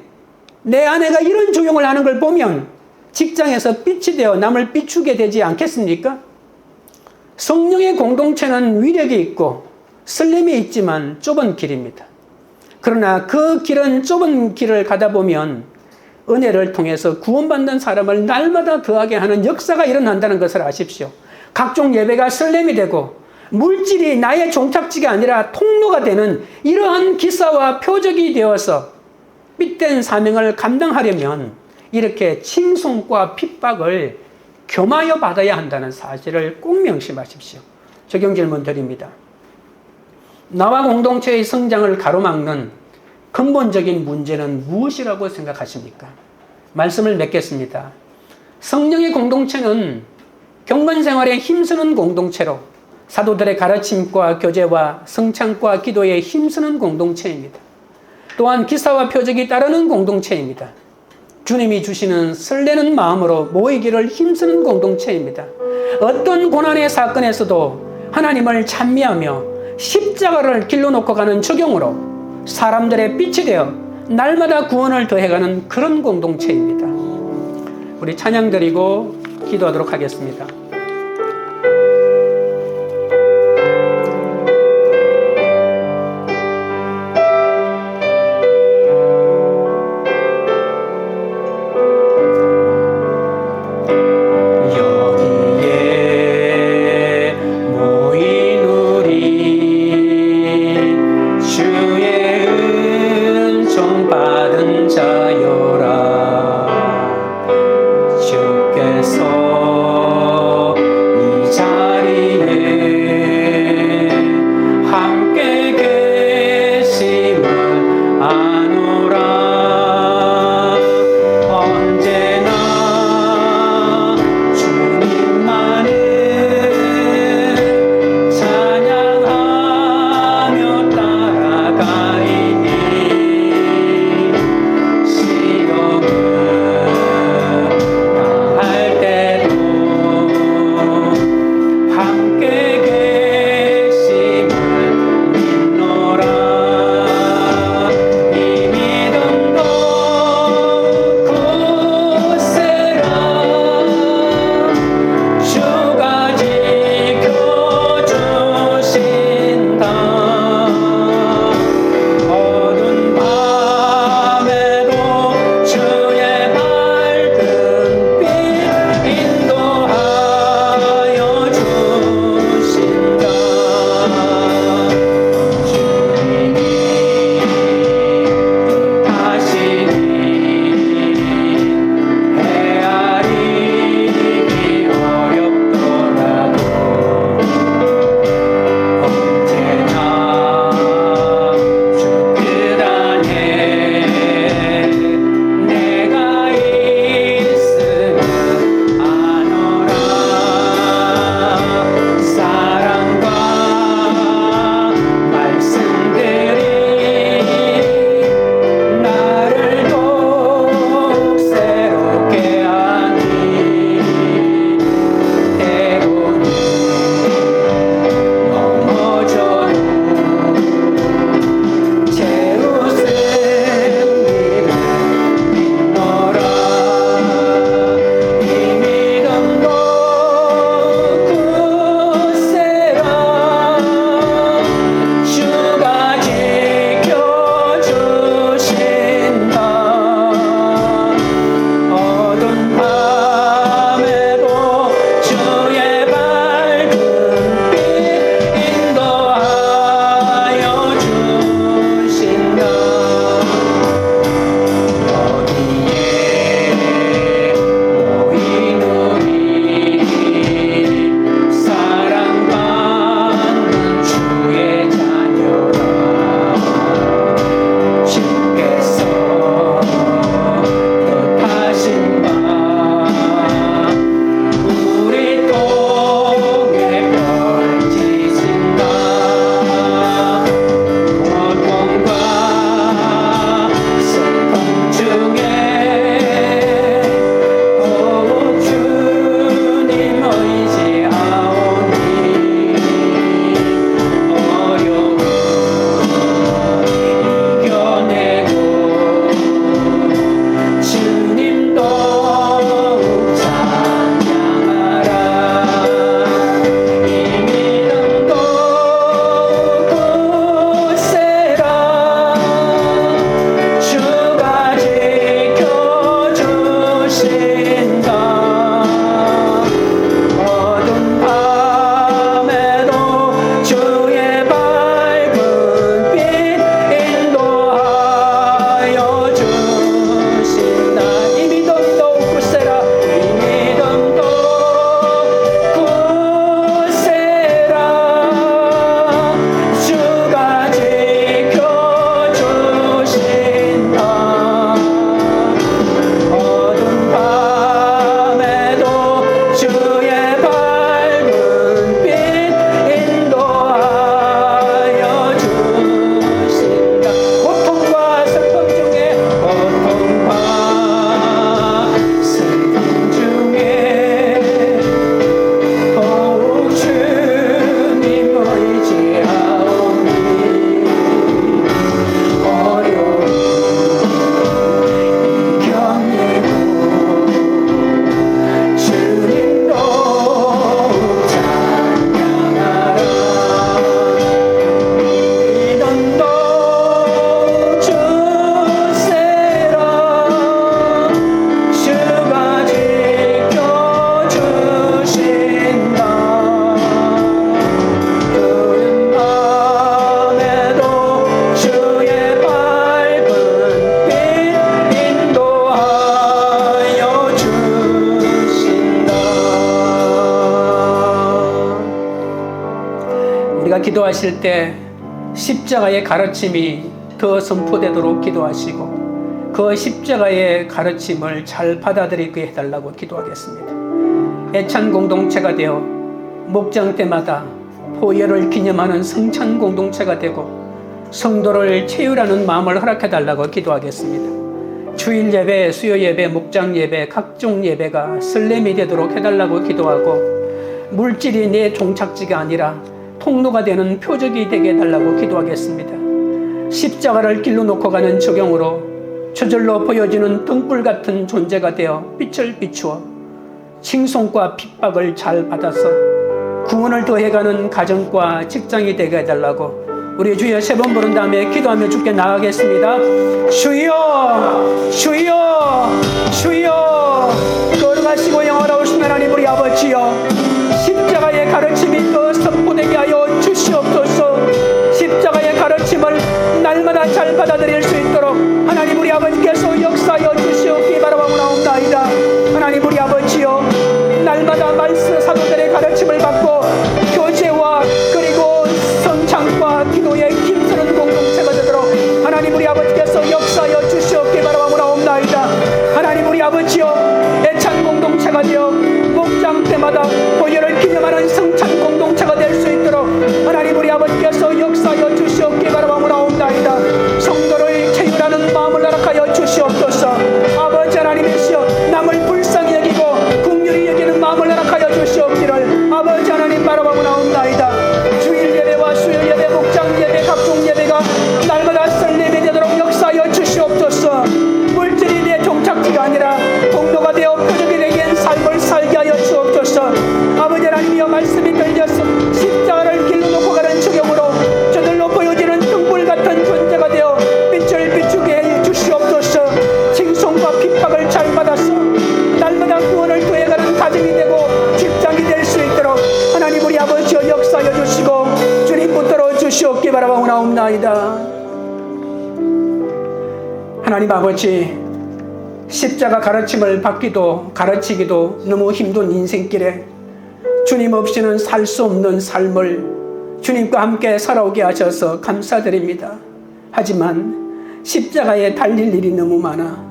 내 아내가 이런 적용을 하는 걸 보면 직장에서 빛이 되어 남을 비추게 되지 않겠습니까? 성령의 공동체는 위력이 있고 설렘이 있지만 좁은 길입니다. 그러나 그 길은, 좁은 길을 가다 보면 은혜를 통해서 구원받는 사람을 날마다 더하게 하는 역사가 일어난다는 것을 아십시오. 각종 예배가 설렘이 되고 물질이 나의 종착지가 아니라 통로가 되는 이러한 기사와 표적이 되어서 삐된 사명을 감당하려면 이렇게 칭송과 핍박을 겸하여 받아야 한다는 사실을 꼭 명심하십시오. 적용 질문 드립니다. 나와 공동체의 성장을 가로막는 근본적인 문제는 무엇이라고 생각하십니까? 말씀을 맺겠습니다. 성령의 공동체는 경건생활에 힘쓰는 공동체로 사도들의 가르침과 교제와 성찬과 기도에 힘쓰는 공동체입니다. 또한 기사와 표적이 따르는 공동체입니다. 주님이 주시는 설레는 마음으로 모이기를 힘쓰는 공동체입니다. 어떤 고난의 사건에서도 하나님을 찬미하며 십자가를 길로 놓고 가는 적용으로 사람들의 빛이 되어 날마다 구원을 더해가는 그런 공동체입니다. 우리 찬양 드리고 기도하도록 하겠습니다. 주께서 우리가 기도하실 때 십자가의 가르침이 더 선포되도록 기도하시고 그 십자가의 가르침을 잘 받아들이게 해달라고 기도하겠습니다. 애찬 공동체가 되어 목장 때마다 보혈을 기념하는 성찬 공동체가 되고 성도를 채우라는 마음을 허락해달라고 기도하겠습니다. 주일 예배, 수요 예배, 목장 예배, 각종 예배가 설렘이 되도록 해달라고 기도하고 물질이 내 종착지가 아니라 통로가 되는 표적이 되게 해달라고 기도하겠습니다. 십자가를 길로 놓고 가는 적용으로 저절로 보여지는 등불 같은 존재가 되어 빛을 비추어 칭송과 핍박을 잘 받아서 구원을 더해가는 가정과 직장이 되게 해달라고 우리 주여 3번 부른 다음에 기도하며 주께 나가겠습니다. 주여 주여 주여 거룩하시고 영원하신 하나님 우리 아버지여 십자가의 가르침이 더 선포되게 하여 주시옵소서. 십자가의 가르침을 날마다 잘 받아들일 수 있도록 하나님 우리 아버지께서 역사하여 주시옵기 바라옵나이다. 하나님 우리 아버지여 날마다 말씀 사도들의 가르침을 받고 교제와 그리고 성찬과 기도에 힘쓰는 공동체가 되도록 하나님 우리 아버지께서 역사하여 주시옵기 바라옵나이다. 하나님 우리 아버지여 애찬 공동체가 되어 목장 때마다 보혈을 기념하는 성찬 공동체가 될 수 있도록 하나님 우리 아버지께서 역사하여 주시옵기 바라옵나이다. 성도를 채우라는 마음을 허락하여 주시옵소서. 아버지 하나님이시여 남을 불쌍히 여기고 긍휼히 여기는 마음을 허락하여 주시옵기를 아버지 하나님 바라옵나이다. 주일 예배와 수요 예배, 목장 예배, 각종 예배가 날마다 설렘이 되도록 역사하여 주시옵소서. 물질이 내 종착지가 아니라 공로가 되어 표적이 되기엔 삶을 살게 하여 주옵소서. 아버지 하나님이여 말씀이 들려서 십자가를 길로 놓고 가는 적용으로 저들로 보여지는 등불 같은 존재가 되어 빛을 비추게 해 주시옵소서. 칭송과 핍박을 잘 받아서 날마다 구원을 더해가는 가정이 되고 직장이 될 수 있도록 하나님 우리 아버지여 역사하여 주시고 주님 붙들어 주시옵기 바라옵나이다. 하나님 아버지 십자가 가르침을 받기도 가르치기도 너무 힘든 인생길에 주님 없이는 살 수 없는 삶을 주님과 함께 살아오게 하셔서 감사드립니다. 하지만 십자가에 달릴 일이 너무 많아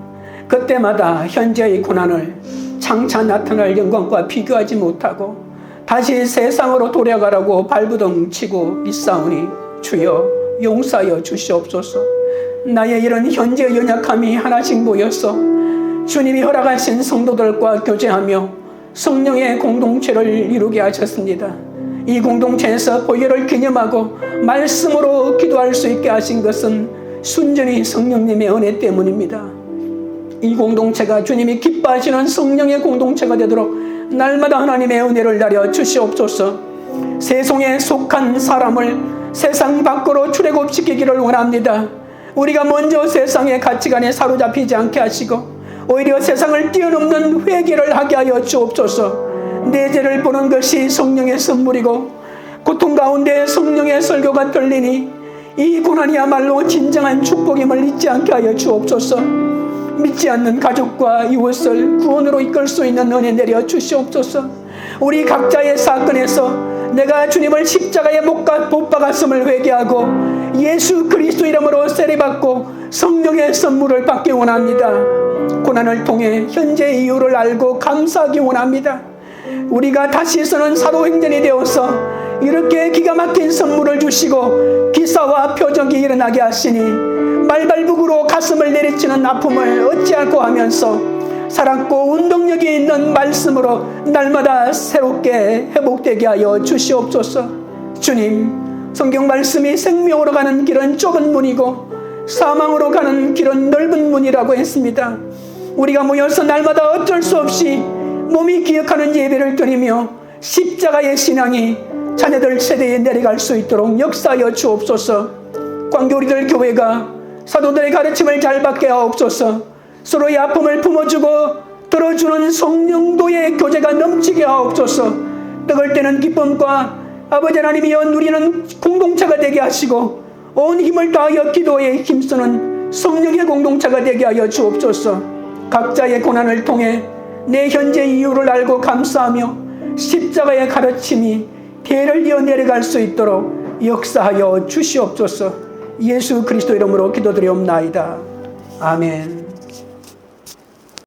그때마다 현재의 고난을 장차 나타날 영광과 비교하지 못하고 다시 세상으로 돌아가라고 발부둥 치고 있사오니 주여 용서하여 주시옵소서. 나의 이런 현재 연약함이 하나씩 모여서 주님이 허락하신 성도들과 교제하며 성령의 공동체를 이루게 하셨습니다. 이 공동체에서 보혈을 기념하고 말씀으로 기도할 수 있게 하신 것은 순전히 성령님의 은혜 때문입니다. 이 공동체가 주님이 기뻐하시는 성령의 공동체가 되도록 날마다 하나님의 은혜를 나려 주시옵소서. 세상에 속한 사람을 세상 밖으로 출애굽시키기를 원합니다. 우리가 먼저 세상의 가치관에 사로잡히지 않게 하시고 오히려 세상을 뛰어넘는 회개를 하게 하여 주옵소서. 내 죄를 보는 것이 성령의 선물이고 고통 가운데 성령의 설교가 들리니 이 고난이야말로 진정한 축복임을 잊지 않게 하여 주옵소서. 믿지 않는 가족과 이웃을 구원으로 이끌 수 있는 은혜 내려 주시옵소서. 우리 각자의 사건에서 내가 주님을 십자가에 못 박았음을 회개하고 예수 그리스도 이름으로 세례받고 성령의 선물을 받기 원합니다. 고난을 통해 현재의 이유를 알고 감사하기 원합니다. 우리가 다시서는 사도행전이 되어서 이렇게 기가 막힌 선물을 주시고 기사와 표적이 일어나게 하시니 말발굽으로 가슴을 내리치는 아픔을 어찌할꼬 하면서 살았고 운동력이 있는 말씀으로 날마다 새롭게 회복되게 하여 주시옵소서. 주님, 성경 말씀이 생명으로 가는 길은 좁은 문이고 사망으로 가는 길은 넓은 문이라고 했습니다. 우리가 모여서 날마다 어쩔 수 없이 몸이 기억하는 예배를 드리며 십자가의 신앙이 자녀들 세대에 내려갈 수 있도록 역사하여 주옵소서. 광교리들 교회가 사도들의 가르침을 잘 받게 하옵소서. 서로의 아픔을 품어주고 들어주는 성령도의 교제가 넘치게 하옵소서. 떡을 떼는 기쁨과 아버지 하나님이여 누리는 공동체가 되게 하시고 온 힘을 다하여 기도에 힘쓰는 성령의 공동체가 되게 하여 주옵소서. 각자의 고난을 통해 내 현재 이유를 알고 감사하며 십자가의 가르침이 대를 이어 내려갈 수 있도록 역사하여 주시옵소서. 예수 그리스도 이름으로 기도드리옵나이다. 아멘.